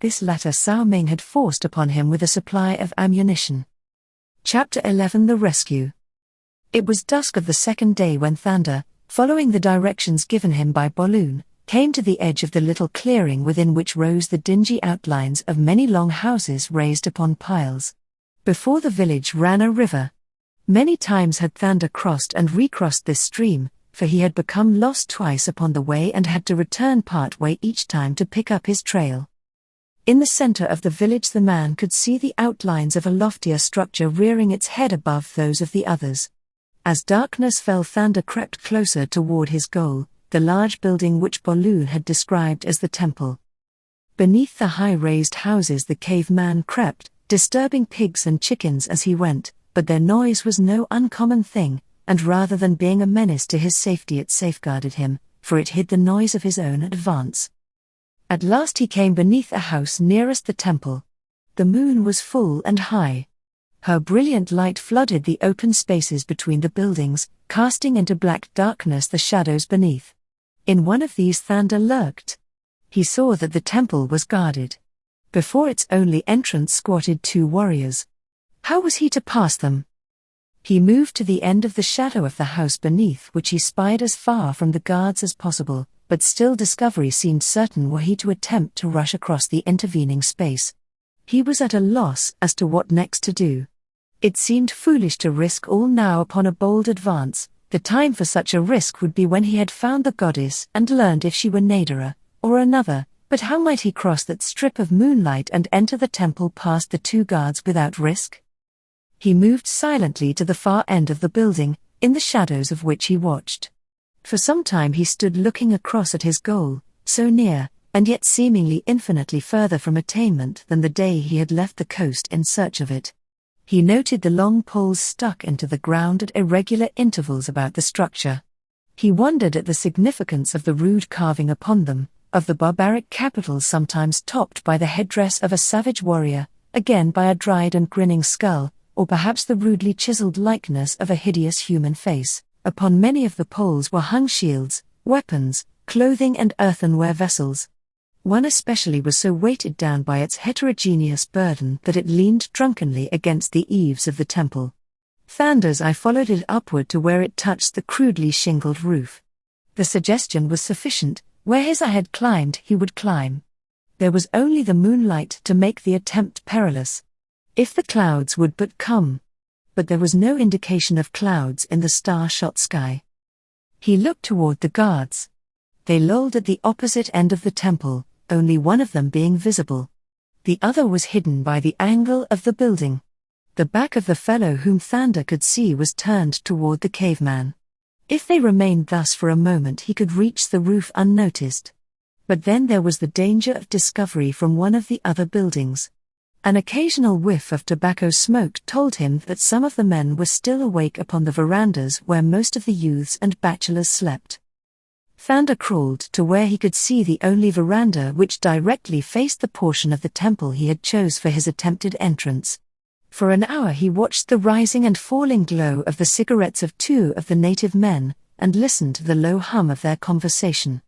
This latter Sao Ming had forced upon him with a supply of ammunition. Chapter 11 The Rescue. It was dusk of the 2nd day when Thander, following the directions given him by Balloon, came to the edge of the little clearing within which rose the dingy outlines of many long houses raised upon piles. Before the village ran a river. Many times had Thander crossed and recrossed this stream, for he had become lost twice upon the way and had to return part way each time to pick up his trail. In the center of the village the man could see the outlines of a loftier structure rearing its head above those of the others. As darkness fell, Thander crept closer toward his goal, the large building which Balloon had described as the temple. Beneath the high raised houses the caveman crept, disturbing pigs and chickens as he went, but their noise was no uncommon thing, and rather than being a menace to his safety it safeguarded him, for it hid the noise of his own advance. At last he came beneath a house nearest the temple. The moon was full and high. Her brilliant light flooded the open spaces between the buildings, casting into black darkness the shadows beneath. In one of these Thander lurked. He saw that the temple was guarded. Before its only entrance squatted 2 warriors. How was he to pass them? He moved to the end of the shadow of the house beneath, which he spied as far from the guards as possible, but still discovery seemed certain were he to attempt to rush across the intervening space. He was at a loss as to what next to do. It seemed foolish to risk all now upon a bold advance. The time for such a risk would be when he had found the goddess and learned if she were Nadara, or another, but how might he cross that strip of moonlight and enter the temple past the 2 guards without risk? He moved silently to the far end of the building, in the shadows of which he watched. For some time he stood looking across at his goal, so near, and yet seemingly infinitely further from attainment than the day he had left the coast in search of it. He noted the long poles stuck into the ground at irregular intervals about the structure. He wondered at the significance of the rude carving upon them, of the barbaric capitals sometimes topped by the headdress of a savage warrior, again by a dried and grinning skull, or perhaps the rudely chiseled likeness of a hideous human face. Upon many of the poles were hung shields, weapons, clothing and earthenware vessels. One especially was so weighted down by its heterogeneous burden that it leaned drunkenly against the eaves of the temple. Thander's eye followed it upward to where it touched the crudely shingled roof. The suggestion was sufficient: where his eye had climbed he would climb. There was only the moonlight to make the attempt perilous. If the clouds would but come. But there was no indication of clouds in the star-shot sky. He looked toward the guards. They lolled at the opposite end of the temple, only one of them being visible. The other was hidden by the angle of the building. The back of the fellow whom Thander could see was turned toward the caveman. If they remained thus for a moment he could reach the roof unnoticed. But then there was the danger of discovery from one of the other buildings. An occasional whiff of tobacco smoke told him that some of the men were still awake upon the verandas where most of the youths and bachelors slept. Thander crawled to where he could see the only veranda which directly faced the portion of the temple he had chose for his attempted entrance. For an hour he watched the rising and falling glow of the cigarettes of 2 of the native men, and listened to the low hum of their conversation.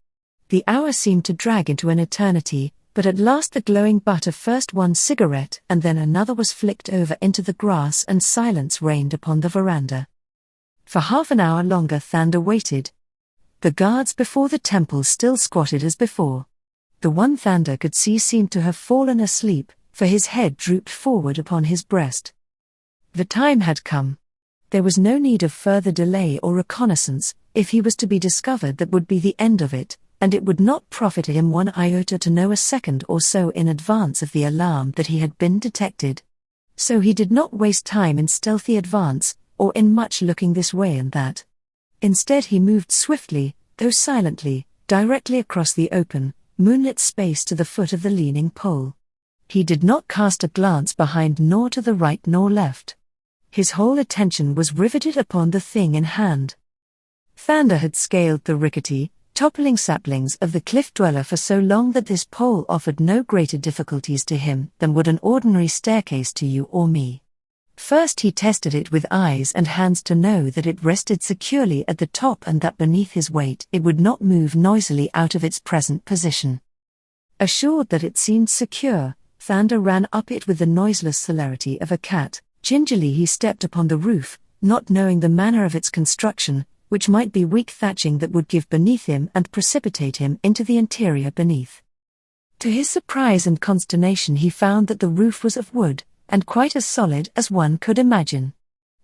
The hour seemed to drag into an eternity, but at last the glowing butt of first one cigarette and then another was flicked over into the grass and silence reigned upon the veranda. For half an hour longer Thander waited. The guards before the temple still squatted as before. The one Thander could see seemed to have fallen asleep, for his head drooped forward upon his breast. The time had come. There was no need of further delay or reconnaissance. If he was to be discovered, that would be the end of it, and it would not profit him one iota to know a second or so in advance of the alarm that he had been detected. So he did not waste time in stealthy advance, or in much looking this way and that. Instead he moved swiftly, though silently, directly across the open, moonlit space to the foot of the leaning pole. He did not cast a glance behind nor to the right nor left. His whole attention was riveted upon the thing in hand. Thander had scaled the rickety, toppling saplings of the cliff dweller for so long that this pole offered no greater difficulties to him than would an ordinary staircase to you or me. First he tested it with eyes and hands to know that it rested securely at the top and that beneath his weight it would not move noisily out of its present position. Assured that it seemed secure, Thander ran up it with the noiseless celerity of a cat. Gingerly he stepped upon the roof, not knowing the manner of its construction, which might be weak thatching that would give beneath him and precipitate him into the interior beneath. To his surprise and consternation he found that the roof was of wood, and quite as solid as one could imagine.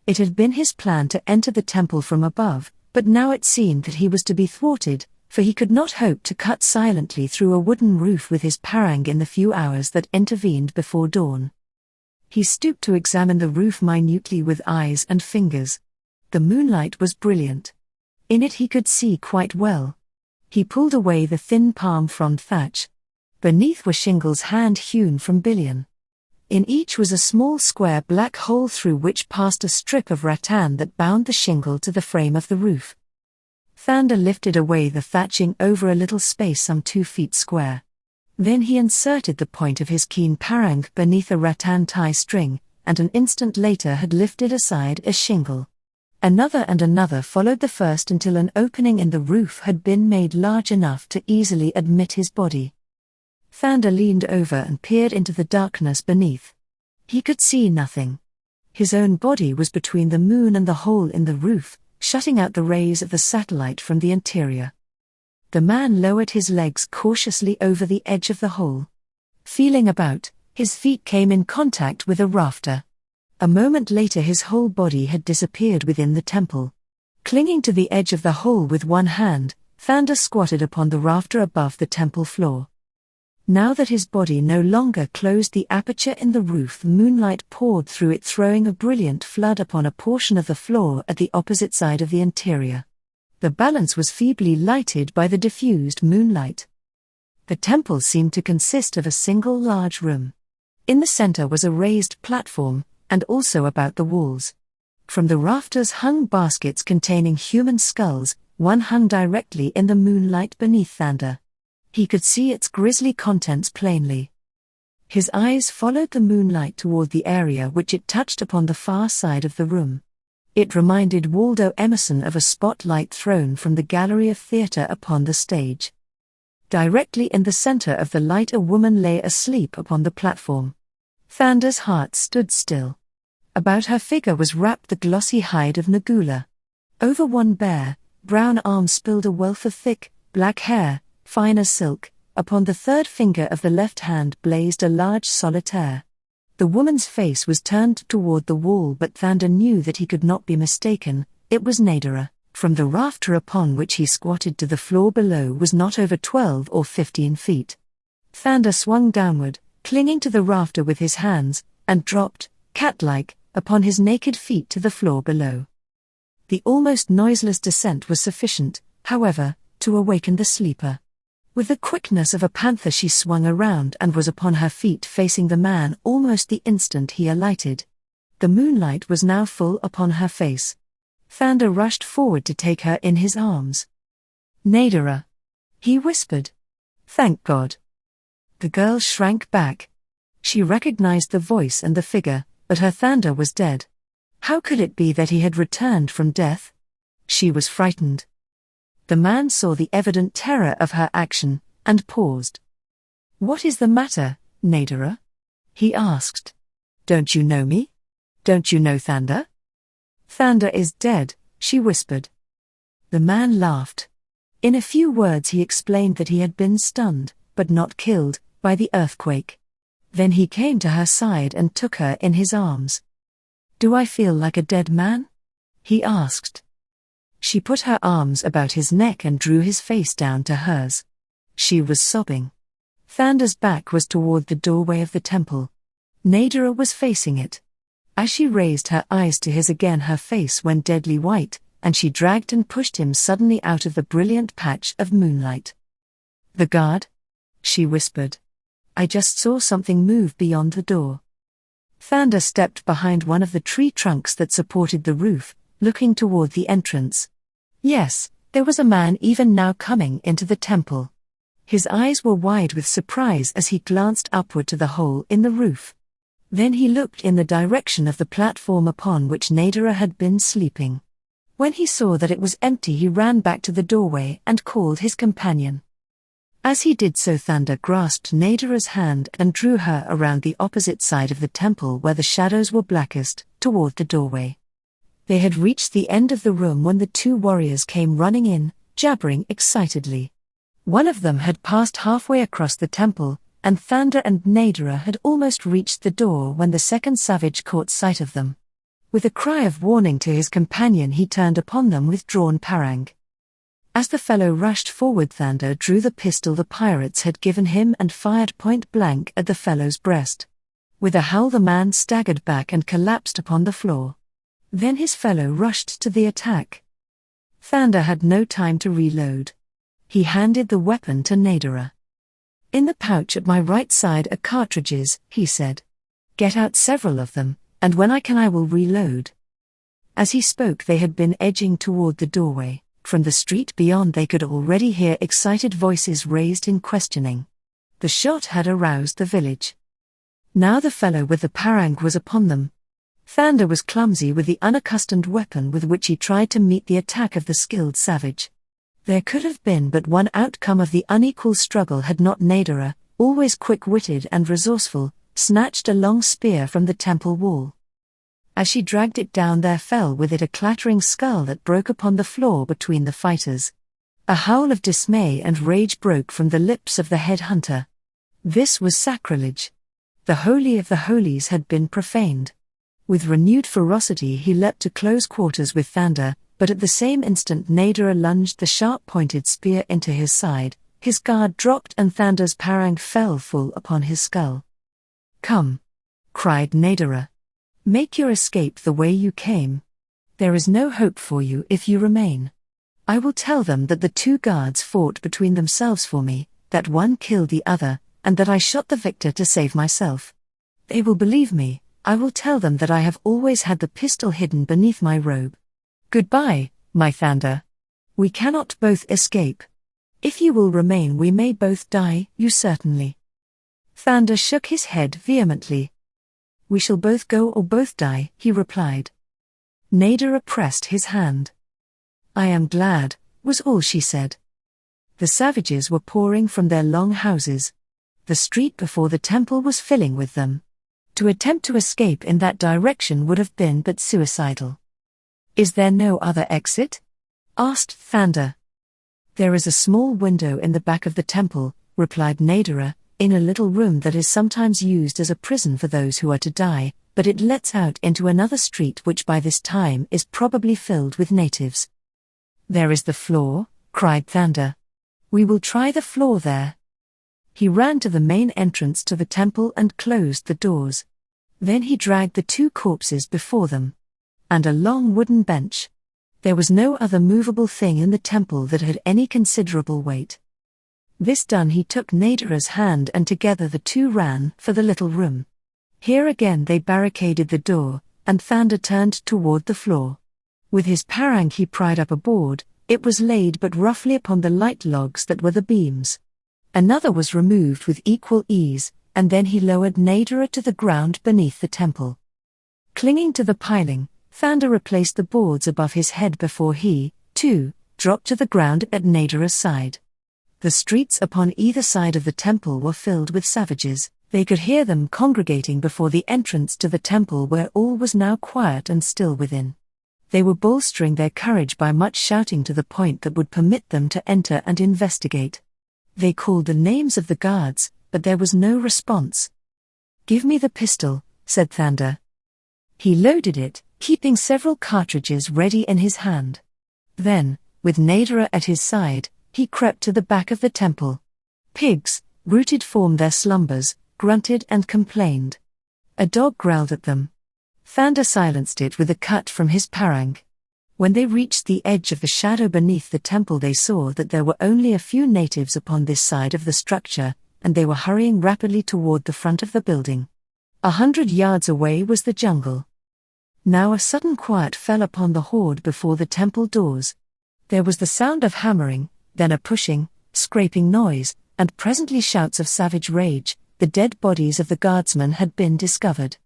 It had been his plan to enter the temple from above, but now it seemed that he was to be thwarted, for he could not hope to cut silently through a wooden roof with his parang in the few hours that intervened before dawn. He stooped to examine the roof minutely with eyes and fingers. The moonlight was brilliant. In it he could see quite well. He pulled away the thin palm frond thatch. Beneath were shingles hand-hewn from billion. In each was a small square black hole through which passed a strip of rattan that bound the shingle to the frame of the roof. Thander lifted away the thatching over a little space some 2 feet square. Then he inserted the point of his keen parang beneath a rattan tie string, and an instant later had lifted aside a shingle. Another and another followed the first until an opening in the roof had been made large enough to easily admit his body. Thander leaned over and peered into the darkness beneath. He could see nothing. His own body was between the moon and the hole in the roof, shutting out the rays of the satellite from the interior. The man lowered his legs cautiously over the edge of the hole. Feeling about, his feet came in contact with a rafter. A moment later his whole body had disappeared within the temple. Clinging to the edge of the hole with one hand, Thander squatted upon the rafter above the temple floor. Now that his body no longer closed the aperture in the roof, moonlight poured through it, throwing a brilliant flood upon a portion of the floor at the opposite side of the interior. The balance was feebly lighted by the diffused moonlight. The temple seemed to consist of a single large room. In the center was a raised platform, and also about the walls. From the rafters hung baskets containing human skulls, one hung directly in the moonlight beneath Thander. He could see its grisly contents plainly. His eyes followed the moonlight toward the area which it touched upon the far side of the room. It reminded Waldo Emerson of a spotlight thrown from the gallery of theater upon the stage. Directly in the center of the light a woman lay asleep upon the platform. Thander's heart stood still. About her figure was wrapped the glossy hide of Nagula. Over one bare, brown arm spilled a wealth of thick, black hair, fine as silk. Upon the third finger of the left hand blazed a large solitaire. The woman's face was turned toward the wall, but Thander knew that he could not be mistaken. It was Nadara. From the rafter upon which he squatted to the floor below was not over 12 or 15 feet. Thander swung downward, clinging to the rafter with his hands, and dropped, cat-like, upon his naked feet to the floor below. The almost noiseless descent was sufficient, however, to awaken the sleeper. With the quickness of a panther she swung around and was upon her feet facing the man almost the instant he alighted. The moonlight was now full upon her face. Thander rushed forward to take her in his arms. "Nadara," he whispered. "Thank God." The girl shrank back. She recognized the voice and the figure, but her Thander was dead. How could it be that he had returned from death? She was frightened. The man saw the evident terror of her action, and paused. "What is the matter, Nadara?" he asked. "Don't you know me? Don't you know Thander?" "Thander is dead," she whispered. The man laughed. In a few words he explained that he had been stunned, but not killed, by the earthquake. Then he came to her side and took her in his arms. "Do I feel like a dead man?" he asked. She put her arms about his neck and drew his face down to hers. She was sobbing. Thander's back was toward the doorway of the temple. Nadara was facing it. As she raised her eyes to his again, her face went deadly white, and she dragged and pushed him suddenly out of the brilliant patch of moonlight. "The guard?" she whispered. "I just saw something move beyond the door." Thander stepped behind one of the tree trunks that supported the roof, looking toward the entrance. Yes, there was a man even now coming into the temple. His eyes were wide with surprise as he glanced upward to the hole in the roof. Then he looked in the direction of the platform upon which Nadara had been sleeping. When he saw that it was empty, he ran back to the doorway and called his companion. As he did so, Thander grasped Nadara's hand and drew her around the opposite side of the temple where the shadows were blackest, toward the doorway. They had reached the end of the room when the two warriors came running in, jabbering excitedly. One of them had passed halfway across the temple, and Thander and Nadara had almost reached the door when the second savage caught sight of them. With a cry of warning to his companion, he turned upon them with drawn parang. As the fellow rushed forward, Thander drew the pistol the pirates had given him and fired point blank at the fellow's breast. With a howl, the man staggered back and collapsed upon the floor. Then his fellow rushed to the attack. Thander had no time to reload. He handed the weapon to Nadara. "In the pouch at my right side are cartridges," he said. Get out several of them, and when I can I will reload." As he spoke they had been edging toward the doorway. From the street beyond they could already hear excited voices raised in questioning. The shot had aroused the village. Now the fellow with the parang was upon them. Thander was clumsy with the unaccustomed weapon with which he tried to meet the attack of the skilled savage. There could have been but one outcome of the unequal struggle had not Nadara, always quick-witted and resourceful, snatched a long spear from the temple wall. As she dragged it down there fell with it a clattering skull that broke upon the floor between the fighters. A howl of dismay and rage broke from the lips of the head hunter. This was sacrilege. The Holy of the Holies had been profaned. With renewed ferocity he leapt to close quarters with Thander, but at the same instant Nadara lunged the sharp-pointed spear into his side, his guard dropped and Thander's parang fell full upon his skull. "Come!" cried Nadara. "Make your escape the way you came. There is no hope for you if you remain. I will tell them that the two guards fought between themselves for me, that one killed the other, and that I shot the victor to save myself. They will believe me. I will tell them that I have always had the pistol hidden beneath my robe. Goodbye, my Thander. We cannot both escape. If you will remain we may both die, you certainly." Thander shook his head vehemently. "We shall both go or both die," he replied. Nadara pressed his hand. "I am glad," was all she said. The savages were pouring from their long houses. The street before the temple was filling with them. To attempt to escape in that direction would have been but suicidal. "Is there no other exit?" asked Thander. "There is a small window in the back of the temple," replied Nadara, "in a little room that is sometimes used as a prison for those who are to die, but it lets out into another street which by this time is probably filled with natives." "There is the floor," cried Thander. "We will try the floor there." He ran to the main entrance to the temple and closed the doors. Then he dragged the two corpses before them. And a long wooden bench. There was no other movable thing in the temple that had any considerable weight. This done he took Nadara's hand and together the two ran for the little room. Here again they barricaded the door, and Thander turned toward the floor. With his parang he pried up a board, it was laid but roughly upon the light logs that were the beams. Another was removed with equal ease, and then he lowered Nadara to the ground beneath the temple. Clinging to the piling, Thander replaced the boards above his head before he, too, dropped to the ground at Nadara's side. The streets upon either side of the temple were filled with savages. They could hear them congregating before the entrance to the temple where all was now quiet and still within. They were bolstering their courage by much shouting to the point that would permit them to enter and investigate. They called the names of the guards, but there was no response. "Give me the pistol," said Thander. He loaded it, keeping several cartridges ready in his hand. Then, with Nadara at his side, he crept to the back of the temple. Pigs, rooted from their slumbers, grunted and complained. A dog growled at them. Thander silenced it with a cut from his parang. When they reached the edge of the shadow beneath the temple they saw that there were only a few natives upon this side of the structure, and they were hurrying rapidly toward the front of the building. 100 yards away was the jungle. Now a sudden quiet fell upon the horde before the temple doors. There was the sound of hammering, then a pushing, scraping noise, and presently shouts of savage rage. The dead bodies of the guardsmen had been discovered.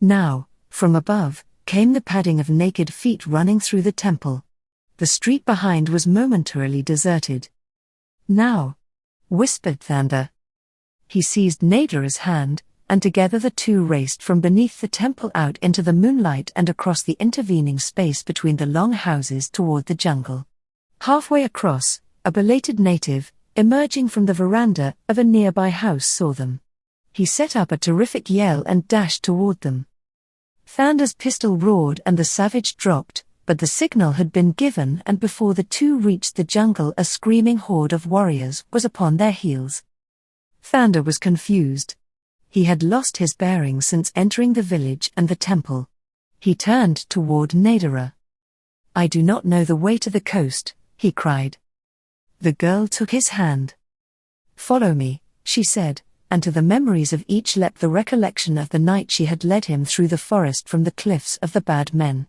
Now, from above, came the padding of naked feet running through the temple. The street behind was momentarily deserted. "Now," whispered Thander. He seized Nadara's hand, and together the two raced from beneath the temple out into the moonlight and across the intervening space between the long houses toward the jungle. Halfway across, a belated native, emerging from the veranda of a nearby house, saw them. He set up a terrific yell and dashed toward them. Thander's pistol roared and the savage dropped, but the signal had been given and before the two reached the jungle a screaming horde of warriors was upon their heels. Thander was confused. He had lost his bearings since entering the village and the temple. He turned toward Nadara. "I do not know the way to the coast," he cried. The girl took his hand. "Follow me," she said, and to the memories of each leapt the recollection of the night she had led him through the forest from the cliffs of the bad men.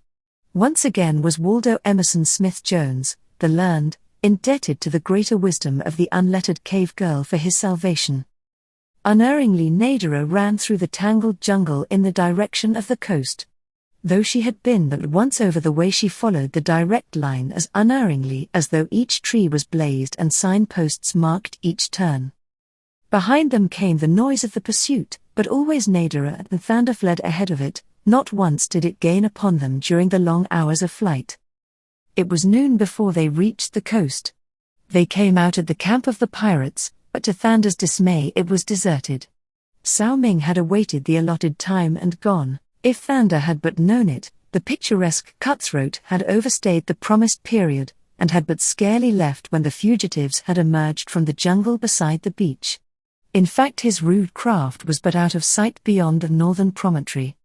Once again was Waldo Emerson Smith-Jones, the learned, indebted to the greater wisdom of the unlettered cave girl for his salvation. Unerringly Nadara ran through the tangled jungle in the direction of the coast. Though she had been but once over the way, she followed the direct line as unerringly as though each tree was blazed and signposts marked each turn. Behind them came the noise of the pursuit, but always Nadara and Thunder fled ahead of it. Not once did it gain upon them during the long hours of flight. It was noon before they reached the coast. They came out at the camp of the pirates, but to Thunder's dismay it was deserted. Sao Ming had awaited the allotted time and gone. If Thunder had but known it, the picturesque cutthroat had overstayed the promised period, and had but scarcely left when the fugitives had emerged from the jungle beside the beach. In fact, his rude craft was but out of sight beyond the northern promontory.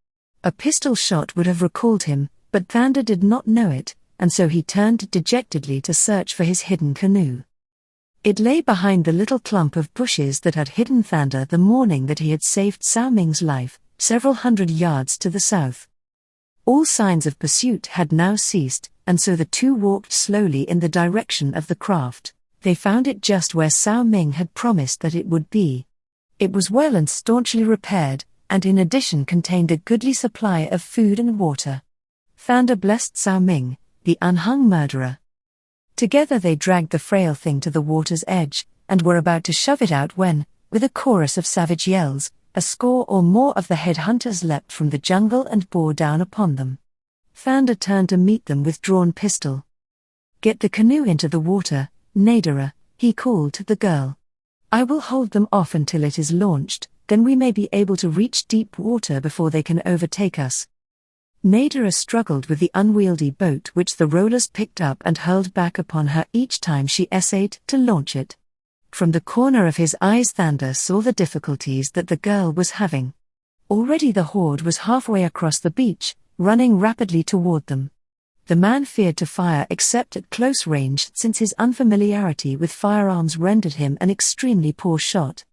A pistol shot would have recalled him, but Thunder did not know it, and so he turned dejectedly to search for his hidden canoe. It lay behind the little clump of bushes that had hidden Thunder the morning that he had saved Sao Ming's life, several hundred yards to the south. All signs of pursuit had now ceased, and so the two walked slowly in the direction of the craft. They found it just where Sao Ming had promised that it would be. It was well and staunchly repaired, and in addition contained a goodly supply of food and water. Thunder blessed Sao Ming, the unhung murderer. Together they dragged the frail thing to the water's edge, and were about to shove it out when, with a chorus of savage yells, a score or more of the headhunters leapt from the jungle and bore down upon them. Thunder turned to meet them with drawn pistol. "Get the canoe into the water, Nadara," he called to the girl. "I will hold them off until it is launched, then we may be able to reach deep water before they can overtake us." Nadara struggled with the unwieldy boat which the rollers picked up and hurled back upon her each time she essayed to launch it. From the corner of his eyes Thunder saw the difficulties that the girl was having. Already the horde was halfway across the beach, running rapidly toward them. The man feared to fire except at close range, since his unfamiliarity with firearms rendered him an extremely poor shot.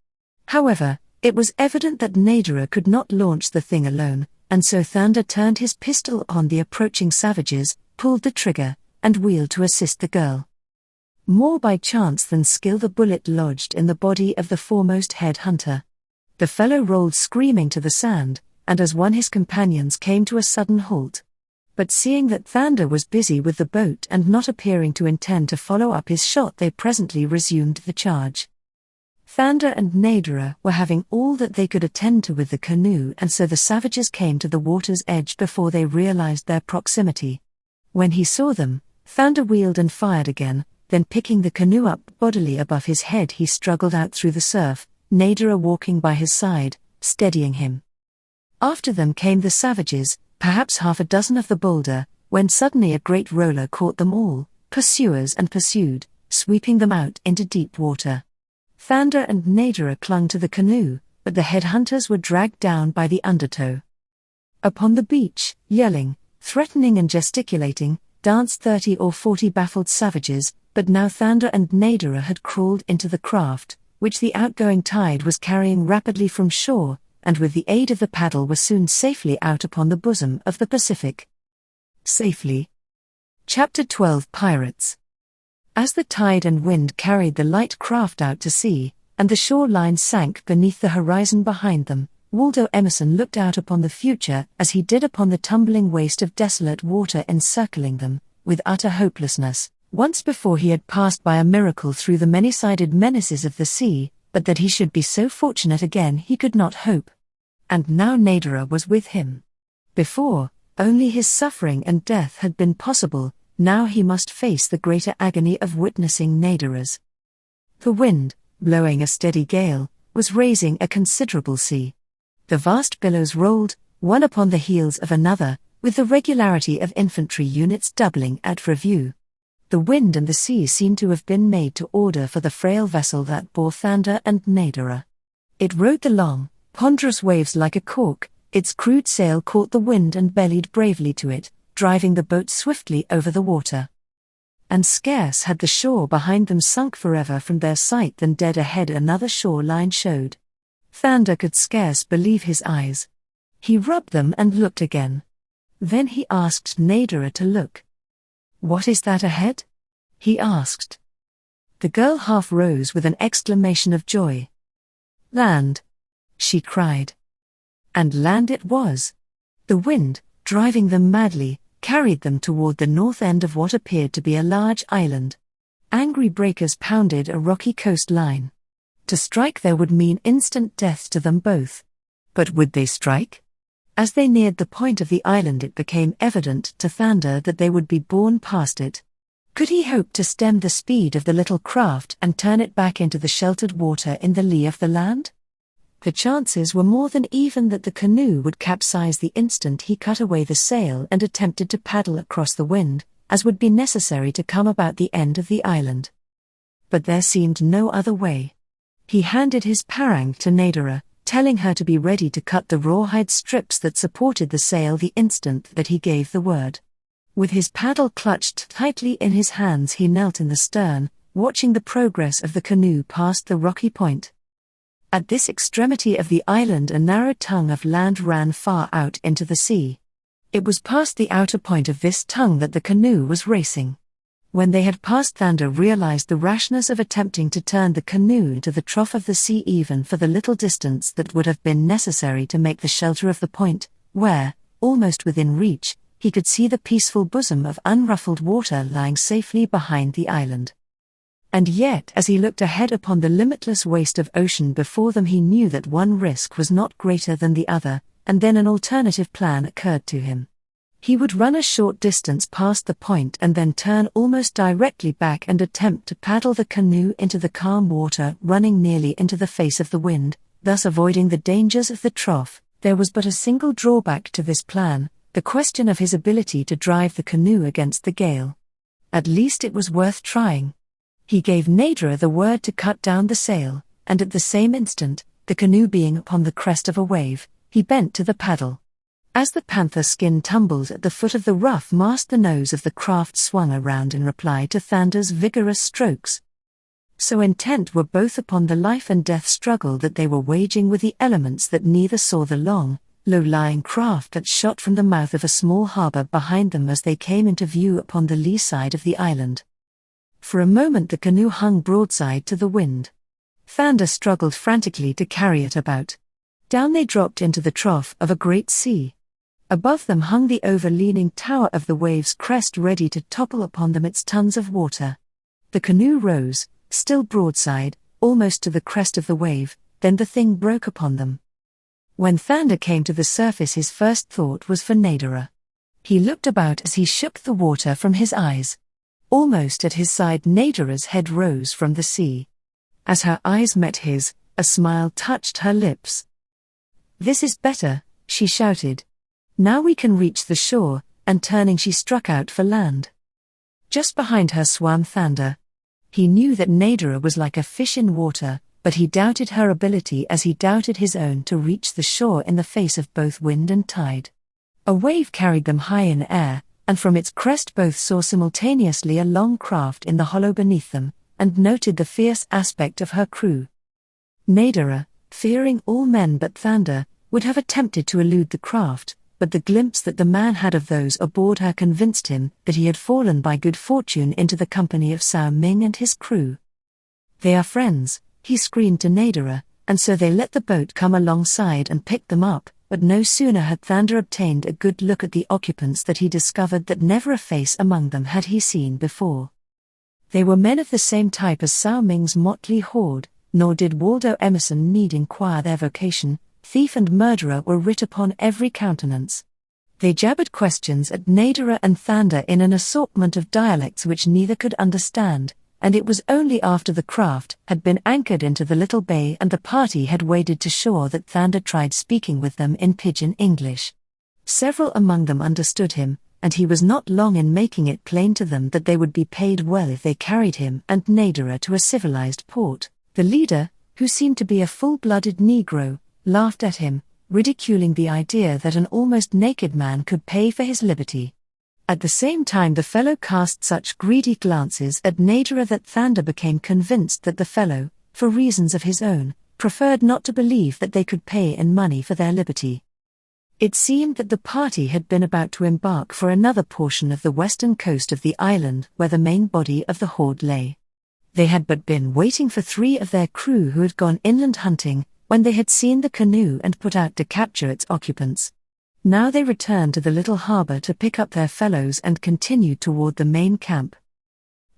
However, it was evident that Nadara could not launch the thing alone, and so Thunder turned his pistol upon the approaching savages, pulled the trigger, and wheeled to assist the girl. More by chance than skill the bullet lodged in the body of the foremost headhunter. The fellow rolled screaming to the sand, and as one his companions came to a sudden halt. But seeing that Thunder was busy with the boat and not appearing to intend to follow up his shot, they presently resumed the charge. Thunder and Nadara were having all that they could attend to with the canoe, and so the savages came to the water's edge before they realized their proximity. When he saw them, Thunder wheeled and fired again, then picking the canoe up bodily above his head he struggled out through the surf, Nadara walking by his side, steadying him. After them came the savages, perhaps half a dozen of the bolder, when suddenly a great roller caught them all, pursuers and pursued, sweeping them out into deep water. Thunder and Nadara clung to the canoe, but the headhunters were dragged down by the undertow. Upon the beach, yelling, threatening and gesticulating, danced 30 or 40 baffled savages, but now Thunder and Nadara had crawled into the craft, which the outgoing tide was carrying rapidly from shore, and with the aid of the paddle were soon safely out upon the bosom of the Pacific. Safely. Chapter 12 Pirates. As the tide and wind carried the light craft out to sea, and the shoreline sank beneath the horizon behind them, Waldo Emerson looked out upon the future as he did upon the tumbling waste of desolate water encircling them, with utter hopelessness. Once before he had passed by a miracle through the many-sided menaces of the sea, but that he should be so fortunate again he could not hope. And now Nadara was with him. Before, only his suffering and death had been possible. Now he must face the greater agony of witnessing Nadara's. The wind, blowing a steady gale, was raising a considerable sea. The vast billows rolled, one upon the heels of another, with the regularity of infantry units doubling at review. The wind and the sea seemed to have been made to order for the frail vessel that bore Thunder and Nadara. It rode the long, ponderous waves like a cork, its crude sail caught the wind and bellied bravely to it, driving the boat swiftly over the water. And scarce had the shore behind them sunk forever from their sight than dead ahead another shore line showed. Thander could scarce believe his eyes. He rubbed them and looked again. Then he asked Nadara to look. "What is that ahead?" he asked. The girl half rose with an exclamation of joy. "Land!" she cried. And land it was. The wind, driving them madly, carried them toward the north end of what appeared to be a large island. Angry breakers pounded a rocky coastline. To strike there would mean instant death to them both. But would they strike? As they neared the point of the island, it became evident to Thander that they would be borne past it. Could he hope to stem the speed of the little craft and turn it back into the sheltered water in the lee of the land? The chances were more than even that the canoe would capsize the instant he cut away the sail and attempted to paddle across the wind, as would be necessary to come about the end of the island. But there seemed no other way. He handed his parang to Nadara, telling her to be ready to cut the rawhide strips that supported the sail the instant that he gave the word. With his paddle clutched tightly in his hands, he knelt in the stern, watching the progress of the canoe past the rocky point. At this extremity of the island a narrow tongue of land ran far out into the sea. It was past the outer point of this tongue that the canoe was racing. When they had passed, Thander realized the rashness of attempting to turn the canoe into the trough of the sea even for the little distance that would have been necessary to make the shelter of the point, where, almost within reach, he could see the peaceful bosom of unruffled water lying safely behind the island. And yet, as he looked ahead upon the limitless waste of ocean before them, he knew that one risk was not greater than the other, and then an alternative plan occurred to him. He would run a short distance past the point and then turn almost directly back and attempt to paddle the canoe into the calm water, running nearly into the face of the wind, thus avoiding the dangers of the trough. There was but a single drawback to this plan, the question of his ability to drive the canoe against the gale. At least it was worth trying. He gave Nadara the word to cut down the sail, and at the same instant, the canoe being upon the crest of a wave, he bent to the paddle. As the panther skin tumbled at the foot of the rough mast, the nose of the craft swung around in reply to Thander's vigorous strokes. So intent were both upon the life and death struggle that they were waging with the elements that neither saw the long, low-lying craft that shot from the mouth of a small harbor behind them as they came into view upon the lee side of the island. For a moment the canoe hung broadside to the wind. Thander struggled frantically to carry it about. Down they dropped into the trough of a great sea. Above them hung the overleaning tower of the wave's crest, ready to topple upon them its tons of water. The canoe rose, still broadside, almost to the crest of the wave, then the thing broke upon them. When Thander came to the surface, his first thought was for Nadara. He looked about as he shook the water from his eyes. Almost at his side, Nadara's head rose from the sea. As her eyes met his, a smile touched her lips. "This is better," she shouted. "Now we can reach the shore," and turning she struck out for land. Just behind her swam Thander. He knew that Nadara was like a fish in water, but he doubted her ability as he doubted his own to reach the shore in the face of both wind and tide. A wave carried them high in air, and from its crest both saw simultaneously a long craft in the hollow beneath them, and noted the fierce aspect of her crew. Nadara, fearing all men but Thander, would have attempted to elude the craft, but the glimpse that the man had of those aboard her convinced him that he had fallen by good fortune into the company of Sao Ming and his crew. "They are friends," he screamed to Nadara, and so they let the boat come alongside and picked them up. But no sooner had Thander obtained a good look at the occupants that he discovered that never a face among them had he seen before. They were men of the same type as Sao Ming's motley horde, nor did Waldo Emerson need inquire their vocation. Thief and murderer were writ upon every countenance. They jabbered questions at Nadara and Thander in an assortment of dialects which neither could understand, and it was only after the craft had been anchored into the little bay and the party had waded to shore that Thander tried speaking with them in pidgin English. Several among them understood him, and he was not long in making it plain to them that they would be paid well if they carried him and Nadara to a civilized port. The leader, who seemed to be a full-blooded Negro, laughed at him, ridiculing the idea that an almost naked man could pay for his liberty. At the same time the fellow cast such greedy glances at Nadara that Thander became convinced that the fellow, for reasons of his own, preferred not to believe that they could pay in money for their liberty. It seemed that the party had been about to embark for another portion of the western coast of the island where the main body of the horde lay. They had but been waiting for 3 of their crew who had gone inland hunting, when they had seen the canoe and put out to capture its occupants. Now they returned to the little harbor to pick up their fellows and continued toward the main camp.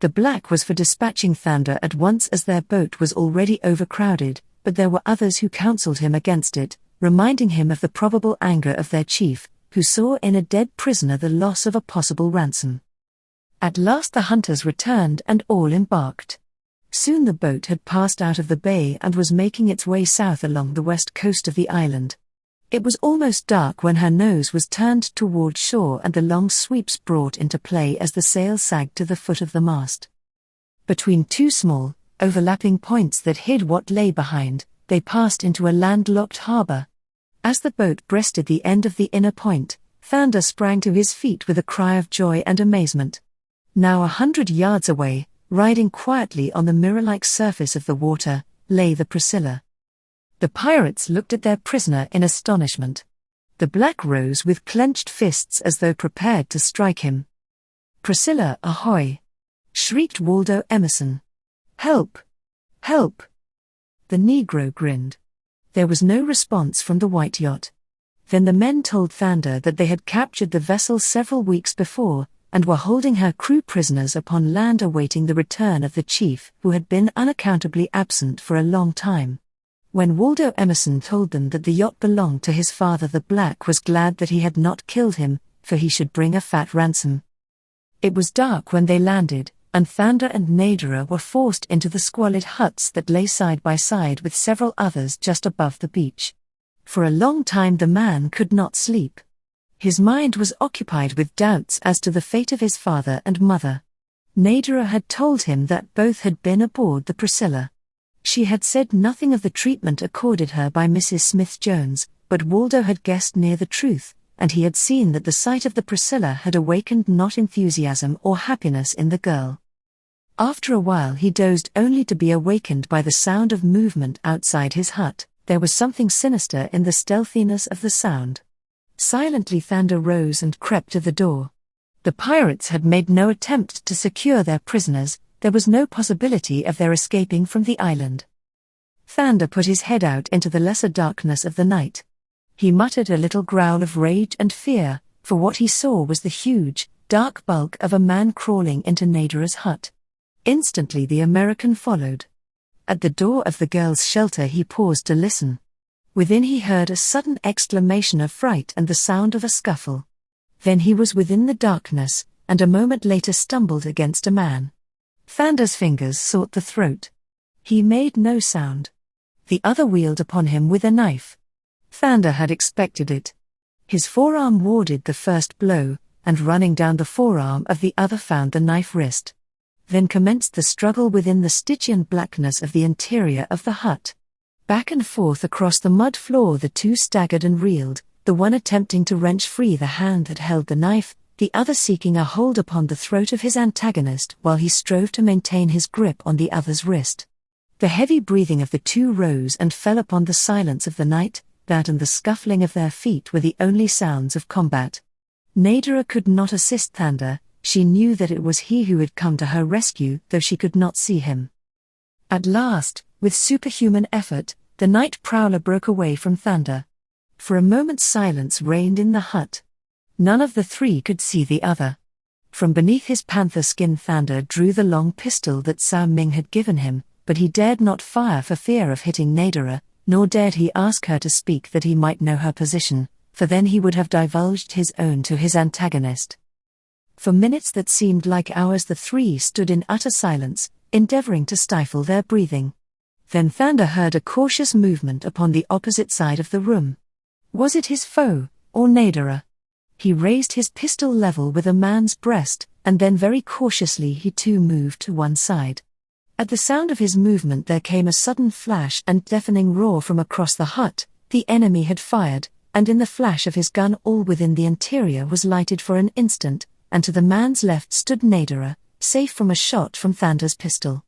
The Black was for dispatching Thunder at once as their boat was already overcrowded, but there were others who counseled him against it, reminding him of the probable anger of their chief, who saw in a dead prisoner the loss of a possible ransom. At last the hunters returned and all embarked. Soon the boat had passed out of the bay and was making its way south along the west coast of the island. It was almost dark when her nose was turned toward shore and the long sweeps brought into play as the sail sagged to the foot of the mast. Between 2 small, overlapping points that hid what lay behind, they passed into a landlocked harbor. As the boat breasted the end of the inner point, Thunder sprang to his feet with a cry of joy and amazement. Now 100 yards away, riding quietly on the mirror-like surface of the water, lay the Priscilla. The pirates looked at their prisoner in astonishment. The Black rose with clenched fists as though prepared to strike him. "Priscilla, ahoy!" shrieked Waldo Emerson. "Help! Help!" The Negro grinned. There was no response from the white yacht. Then the men told Thunder that they had captured the vessel several weeks before, and were holding her crew prisoners upon land awaiting the return of the chief who had been unaccountably absent for a long time. When Waldo Emerson told them that the yacht belonged to his father, the Black was glad that he had not killed him, for he should bring a fat ransom. It was dark when they landed, and Thunder and Nadara were forced into the squalid huts that lay side by side with several others just above the beach. For a long time the man could not sleep. His mind was occupied with doubts as to the fate of his father and mother. Nadara had told him that both had been aboard the Priscilla. She had said nothing of the treatment accorded her by Mrs. Smith-Jones, but Waldo had guessed near the truth, and he had seen that the sight of the Priscilla had awakened not enthusiasm or happiness in the girl. After a while he dozed only to be awakened by the sound of movement outside his hut. There was something sinister in the stealthiness of the sound. Silently Thunder rose and crept to the door. The pirates had made no attempt to secure their prisoners. There was no possibility of their escaping from the island. Thunder put his head out into the lesser darkness of the night. He muttered a little growl of rage and fear, for what he saw was the huge, dark bulk of a man crawling into Nadara's hut. Instantly the American followed. At the door of the girl's shelter he paused to listen. Within he heard a sudden exclamation of fright and the sound of a scuffle. Then he was within the darkness, and a moment later stumbled against a man. Thunder's fingers sought the throat. He made no sound. The other wheeled upon him with a knife. Thunder had expected it. His forearm warded the first blow, and running down the forearm of the other found the knife wrist. Then commenced the struggle within the Stygian blackness of the interior of the hut. Back and forth across the mud floor the two staggered and reeled, the one attempting to wrench free the hand that held the knife, the other seeking a hold upon the throat of his antagonist while he strove to maintain his grip on the other's wrist. The heavy breathing of the two rose and fell upon the silence of the night. That and the scuffling of their feet were the only sounds of combat. Nadara could not assist Thunder. She knew that it was he who had come to her rescue, though she could not see him. At last, with superhuman effort, the night prowler broke away from Thunder. For a moment silence reigned in the hut. None of the three could see the other. From beneath his panther skin Thunder drew the long pistol that Sao Ming had given him, but he dared not fire for fear of hitting Nadara, nor dared he ask her to speak that he might know her position, for then he would have divulged his own to his antagonist. For minutes that seemed like hours the three stood in utter silence, endeavoring to stifle their breathing. Then Thunder heard a cautious movement upon the opposite side of the room. Was it his foe, or Nadara? He raised his pistol level with a man's breast, and then very cautiously he too moved to one side. At the sound of his movement there came a sudden flash and deafening roar from across the hut. The enemy had fired, and in the flash of his gun all within the interior was lighted for an instant, and to the man's left stood Nadara, safe from a shot from Thunder's pistol.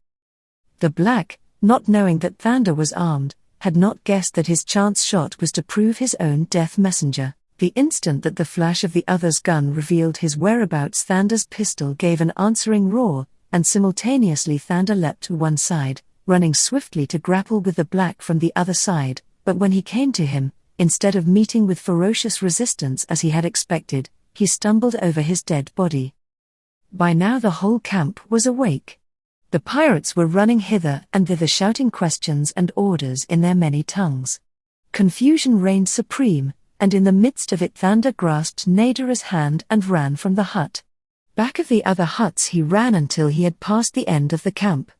The Black, not knowing that Thunder was armed, had not guessed that his chance shot was to prove his own death messenger. The instant that the flash of the other's gun revealed his whereabouts, Thander's pistol gave an answering roar, and simultaneously Thander leapt to one side, running swiftly to grapple with the black from the other side, but when he came to him, instead of meeting with ferocious resistance as he had expected, he stumbled over his dead body. By now the whole camp was awake. The pirates were running hither and thither shouting questions and orders in their many tongues. Confusion reigned supreme, and in the midst of it Thander grasped Nadara's hand and ran from the hut. Back of the other huts he ran until he had passed the end of the camp.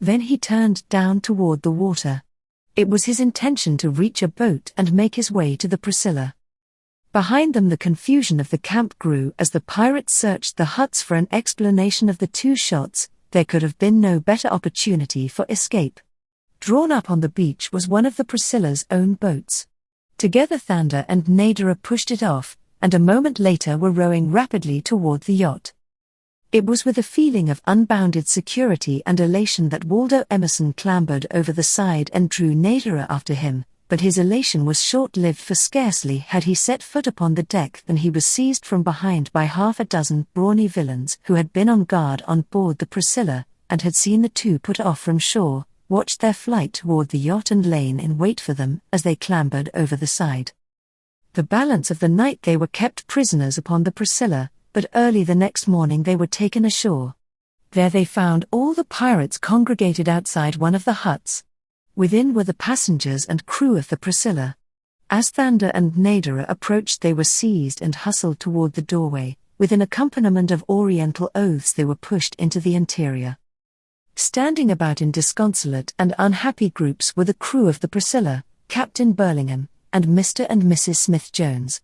Then he turned down toward the water. It was his intention to reach a boat and make his way to the Priscilla. Behind them the confusion of the camp grew as the pirates searched the huts for an explanation of the two shots. There could have been no better opportunity for escape. Drawn up on the beach was one of the Priscilla's own boats. Together Thander and Nadara pushed it off, and a moment later were rowing rapidly toward the yacht. It was with a feeling of unbounded security and elation that Waldo Emerson clambered over the side and drew Nadara after him, but his elation was short-lived, for scarcely had he set foot upon the deck than he was seized from behind by half a dozen brawny villains who had been on guard on board the Priscilla, and had seen the two put off from shore, watched their flight toward the yacht and lain in wait for them as they clambered over the side. The balance of the night they were kept prisoners upon the Priscilla, but early the next morning they were taken ashore. There they found all the pirates congregated outside one of the huts. Within were the passengers and crew of the Priscilla. As Thander and Nadara approached they were seized and hustled toward the doorway. With an accompaniment of oriental oaths they were pushed into the interior. Standing about in disconsolate and unhappy groups were the crew of the Priscilla, Captain Burlingham, and Mr. and Mrs. Smith-Jones.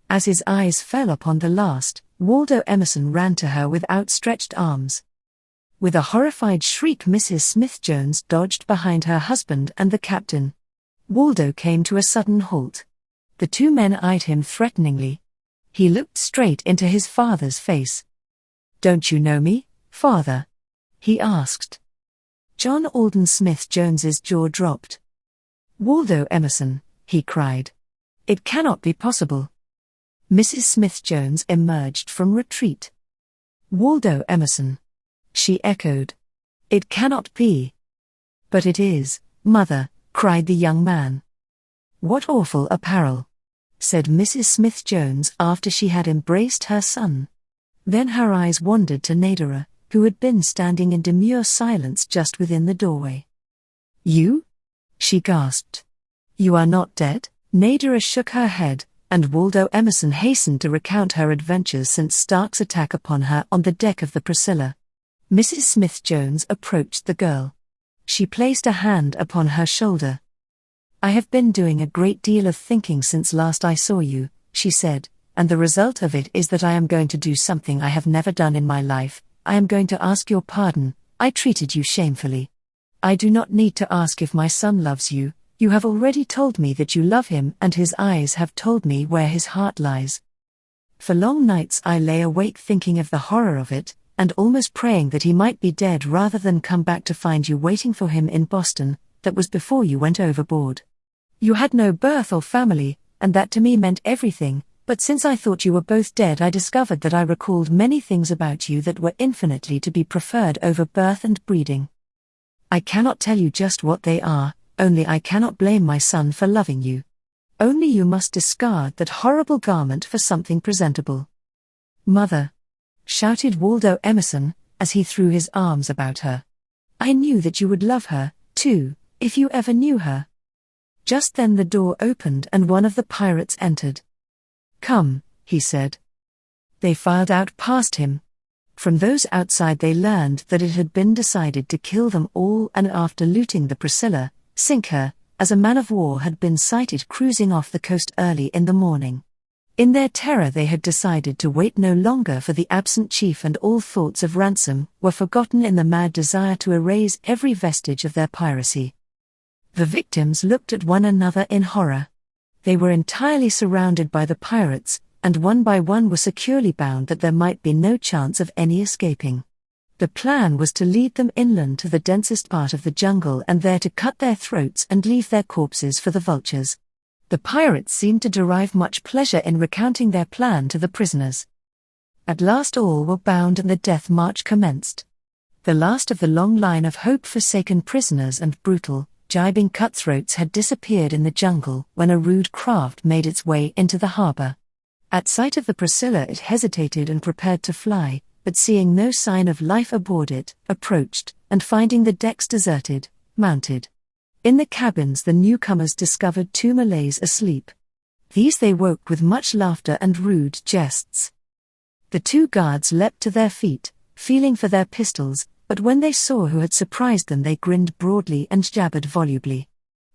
As his eyes fell upon the last, Waldo Emerson ran to her with outstretched arms. With a horrified shriek Mrs. Smith-Jones dodged behind her husband and the captain. Waldo came to a sudden halt. The two men eyed him threateningly. He looked straight into his father's face. "Don't you know me, father?" he asked. John Alden Smith-Jones's jaw dropped. "Waldo Emerson," he cried. "It cannot be possible." Mrs. Smith-Jones emerged from retreat. "Waldo Emerson," she echoed. "It cannot be." "But it is, mother," cried the young man. "What awful apparel," said Mrs. Smith-Jones after she had embraced her son. Then her eyes wandered to Nadara, who had been standing in demure silence just within the doorway. "You?" she gasped. "You are not dead?" Nadara shook her head, and Waldo Emerson hastened to recount her adventures since Stark's attack upon her on the deck of the Priscilla. Mrs. Smith-Jones approached the girl. She placed a hand upon her shoulder. "I have been doing a great deal of thinking since last I saw you," she said, "and the result of it is that I am going to do something I have never done in my life. I am going to ask your pardon. I treated you shamefully. I do not need to ask if my son loves you. You have already told me that you love him, and his eyes have told me where his heart lies. For long nights I lay awake thinking of the horror of it, and almost praying that he might be dead rather than come back to find you waiting for him in Boston. That was before you went overboard. You had no birth or family, and that to me meant everything, but since I thought you were both dead I discovered that I recalled many things about you that were infinitely to be preferred over birth and breeding. I cannot tell you just what they are, only I cannot blame my son for loving you. Only you must discard that horrible garment for something presentable." "Mother!" shouted Waldo Emerson, as he threw his arms about her. "I knew that you would love her, too, if you ever knew her." Just then the door opened and one of the pirates entered. "Come," he said. They filed out past him. From those outside they learned that it had been decided to kill them all, and after looting the Priscilla, sink her, as a man-of-war had been sighted cruising off the coast early in the morning. In their terror they had decided to wait no longer for the absent chief, and all thoughts of ransom were forgotten in the mad desire to erase every vestige of their piracy. The victims looked at one another in horror. They were entirely surrounded by the pirates, and one by one were securely bound that there might be no chance of any escaping. The plan was to lead them inland to the densest part of the jungle and there to cut their throats and leave their corpses for the vultures. The pirates seemed to derive much pleasure in recounting their plan to the prisoners. At last all were bound and the death march commenced. The last of the long line of hope-forsaken prisoners and brutal, gibing cutthroats had disappeared in the jungle when a rude craft made its way into the harbor. At sight of the Priscilla it hesitated and prepared to fly, but seeing no sign of life aboard it, approached, and finding the decks deserted, mounted. In the cabins the newcomers discovered 2 Malays asleep. These they woke with much laughter and rude jests. The 2 guards leapt to their feet, feeling for their pistols, but when they saw who had surprised them they grinned broadly and jabbered volubly.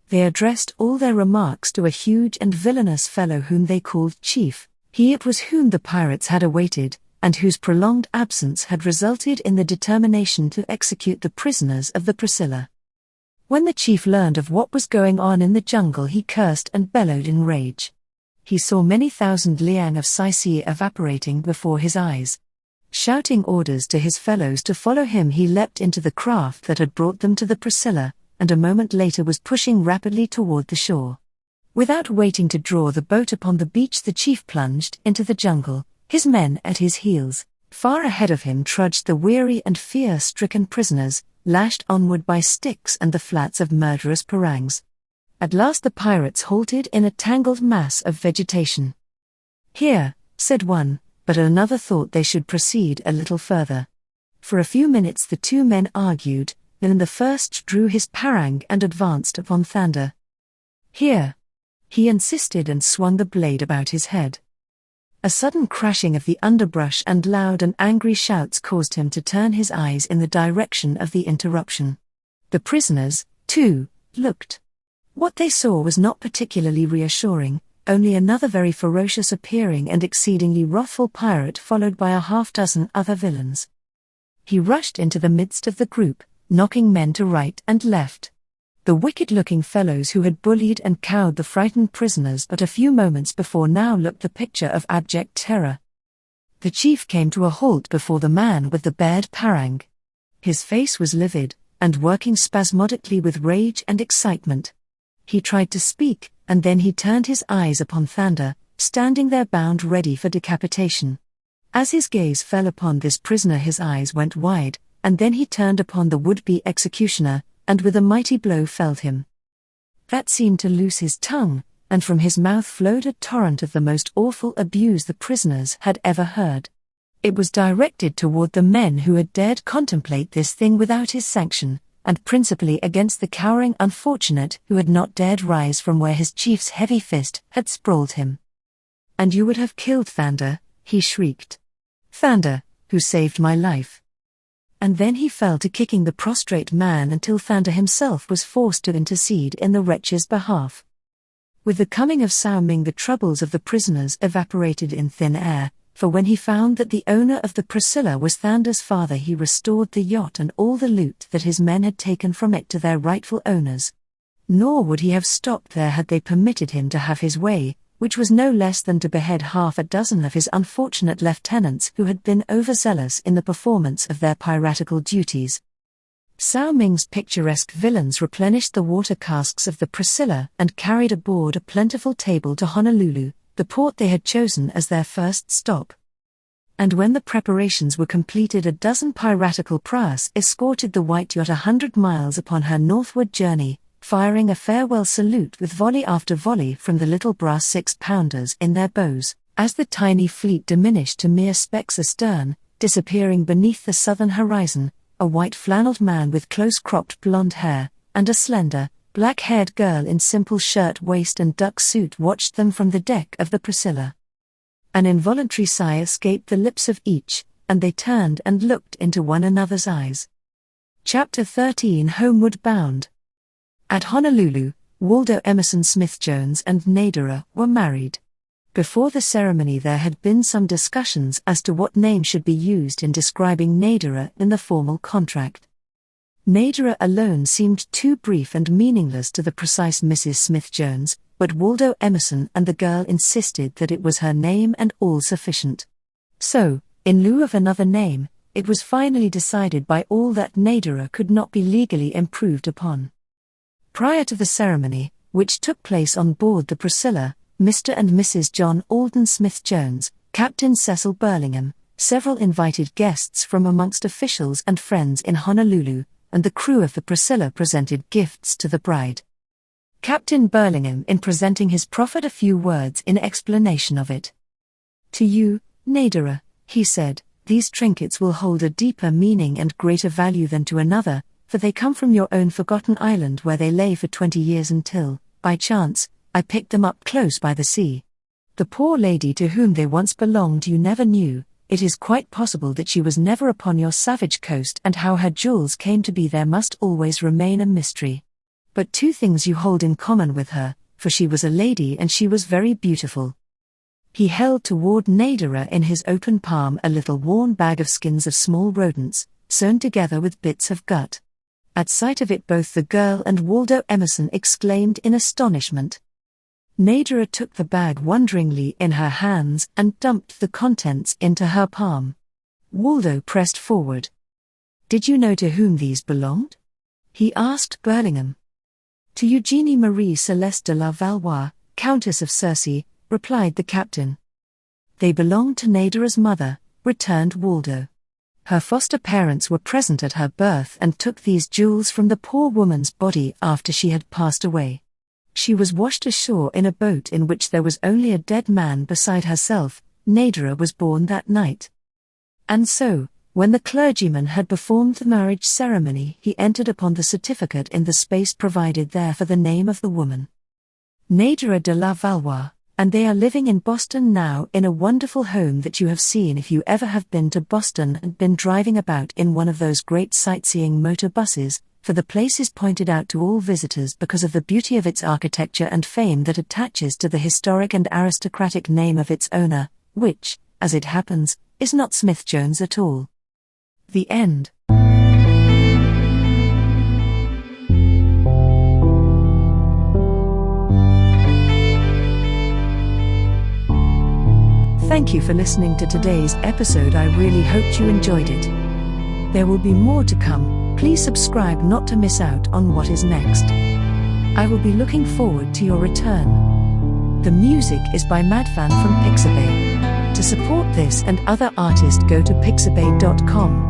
They addressed all their remarks to a huge and villainous fellow whom they called Chief. He it was whom the pirates had awaited, and whose prolonged absence had resulted in the determination to execute the prisoners of the Priscilla. When the chief learned of what was going on in the jungle he cursed and bellowed in rage. He saw many thousand liang of Saisi evaporating before his eyes. Shouting orders to his fellows to follow him he leapt into the craft that had brought them to the Priscilla, and a moment later was pushing rapidly toward the shore. Without waiting to draw the boat upon the beach the chief plunged into the jungle, his men at his heels. Far ahead of him trudged the weary and fear-stricken prisoners, lashed onward by sticks and the flats of murderous parangs. At last the pirates halted in a tangled mass of vegetation. "Here," said one, but another thought they should proceed a little further. For a few minutes the 2 men argued, then the first drew his parang and advanced upon Thander. "Here," he insisted and swung the blade about his head. A sudden crashing of the underbrush and loud and angry shouts caused him to turn his eyes in the direction of the interruption. The prisoners, too, looked. What they saw was not particularly reassuring, only another very ferocious appearing and exceedingly wrathful pirate followed by a half-dozen other villains. He rushed into the midst of the group, knocking men to right and left. The wicked-looking fellows who had bullied and cowed the frightened prisoners but a few moments before now looked the picture of abject terror. The chief came to a halt before the man with the bared parang. His face was livid, and working spasmodically with rage and excitement. He tried to speak, and then he turned his eyes upon Thander, standing there bound ready for decapitation. As his gaze fell upon this prisoner his eyes went wide, and then he turned upon the would-be executioner, and with a mighty blow felled him. That seemed to loose his tongue, and from his mouth flowed a torrent of the most awful abuse the prisoners had ever heard. It was directed toward the men who had dared contemplate this thing without his sanction, and principally against the cowering unfortunate who had not dared rise from where his chief's heavy fist had sprawled him. "And you would have killed Thander," he shrieked. "Thander, who saved my life." And then he fell to kicking the prostrate man until Thander himself was forced to intercede in the wretch's behalf. With the coming of Sao Ming the troubles of the prisoners evaporated in thin air, for when he found that the owner of the Priscilla was Thander's father he restored the yacht and all the loot that his men had taken from it to their rightful owners. Nor would he have stopped there had they permitted him to have his way, which was no less than to behead half a dozen of his unfortunate lieutenants who had been overzealous in the performance of their piratical duties. Sao Ming's picturesque villains replenished the water casks of the Priscilla and carried aboard a plentiful table to Honolulu, the port they had chosen as their first stop. And when the preparations were completed a dozen piratical praus escorted the white yacht 100 miles upon her northward journey, firing a farewell salute with volley after volley from the little brass 6-pounders in their bows, as the tiny fleet diminished to mere specks astern, disappearing beneath the southern horizon. A white flannelled man with close-cropped blonde hair, and a slender, black-haired girl in simple shirt-waist and duck suit watched them from the deck of the Priscilla. An involuntary sigh escaped the lips of each, and they turned and looked into one another's eyes. Chapter 13 Homeward Bound. At Honolulu, Waldo Emerson Smith-Jones and Nadara were married. Before the ceremony there had been some discussions as to what name should be used in describing Nadara in the formal contract. Nadara alone seemed too brief and meaningless to the precise Mrs. Smith-Jones, but Waldo Emerson and the girl insisted that it was her name and all sufficient. So, in lieu of another name, it was finally decided by all that Nadara could not be legally improved upon. Prior to the ceremony, which took place on board the Priscilla, Mr. and Mrs. John Alden Smith-Jones, Captain Cecil Burlingham, several invited guests from amongst officials and friends in Honolulu, and the crew of the Priscilla presented gifts to the bride. Captain Burlingham, in presenting his proffered a few words in explanation of it. "To you, Nadara," he said, "these trinkets will hold a deeper meaning and greater value than to another, for they come from your own forgotten island where they lay for 20 years until, by chance, I picked them up close by the sea. The poor lady to whom they once belonged you never knew. It is quite possible that she was never upon your savage coast, and how her jewels came to be there must always remain a mystery. But two things you hold in common with her, for she was a lady and she was very beautiful." He held toward Nadara in his open palm a little worn bag of skins of small rodents, sewn together with bits of gut. At sight of it both the girl and Waldo Emerson exclaimed in astonishment. Nadara took the bag wonderingly in her hands and dumped the contents into her palm. Waldo pressed forward. "Did you know to whom these belonged?" he asked Burlingham. "To Eugenie Marie Celeste de la Valois, Countess of Circe," replied the captain. "They belonged to Nadara's mother," returned Waldo. "Her foster parents were present at her birth and took these jewels from the poor woman's body after she had passed away. She was washed ashore in a boat in which there was only a dead man beside herself. Nadara was born that night. And so, when the clergyman had performed the marriage ceremony, he entered upon the certificate in the space provided there for the name of the woman. Nadara de la Valois, and they are living in Boston now in a wonderful home that you have seen if you ever have been to Boston and been driving about in one of those great sightseeing motor buses, for the place is pointed out to all visitors because of the beauty of its architecture and fame that attaches to the historic and aristocratic name of its owner, which, as it happens, is not Smith-Jones at all." The end. Thank you for listening to today's episode. I really hoped you enjoyed it. There will be more to come. Please subscribe not to miss out on what is next. I will be looking forward to your return. The music is by Madfan from Pixabay. To support this and other artists, go to pixabay.com.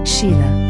Sheila.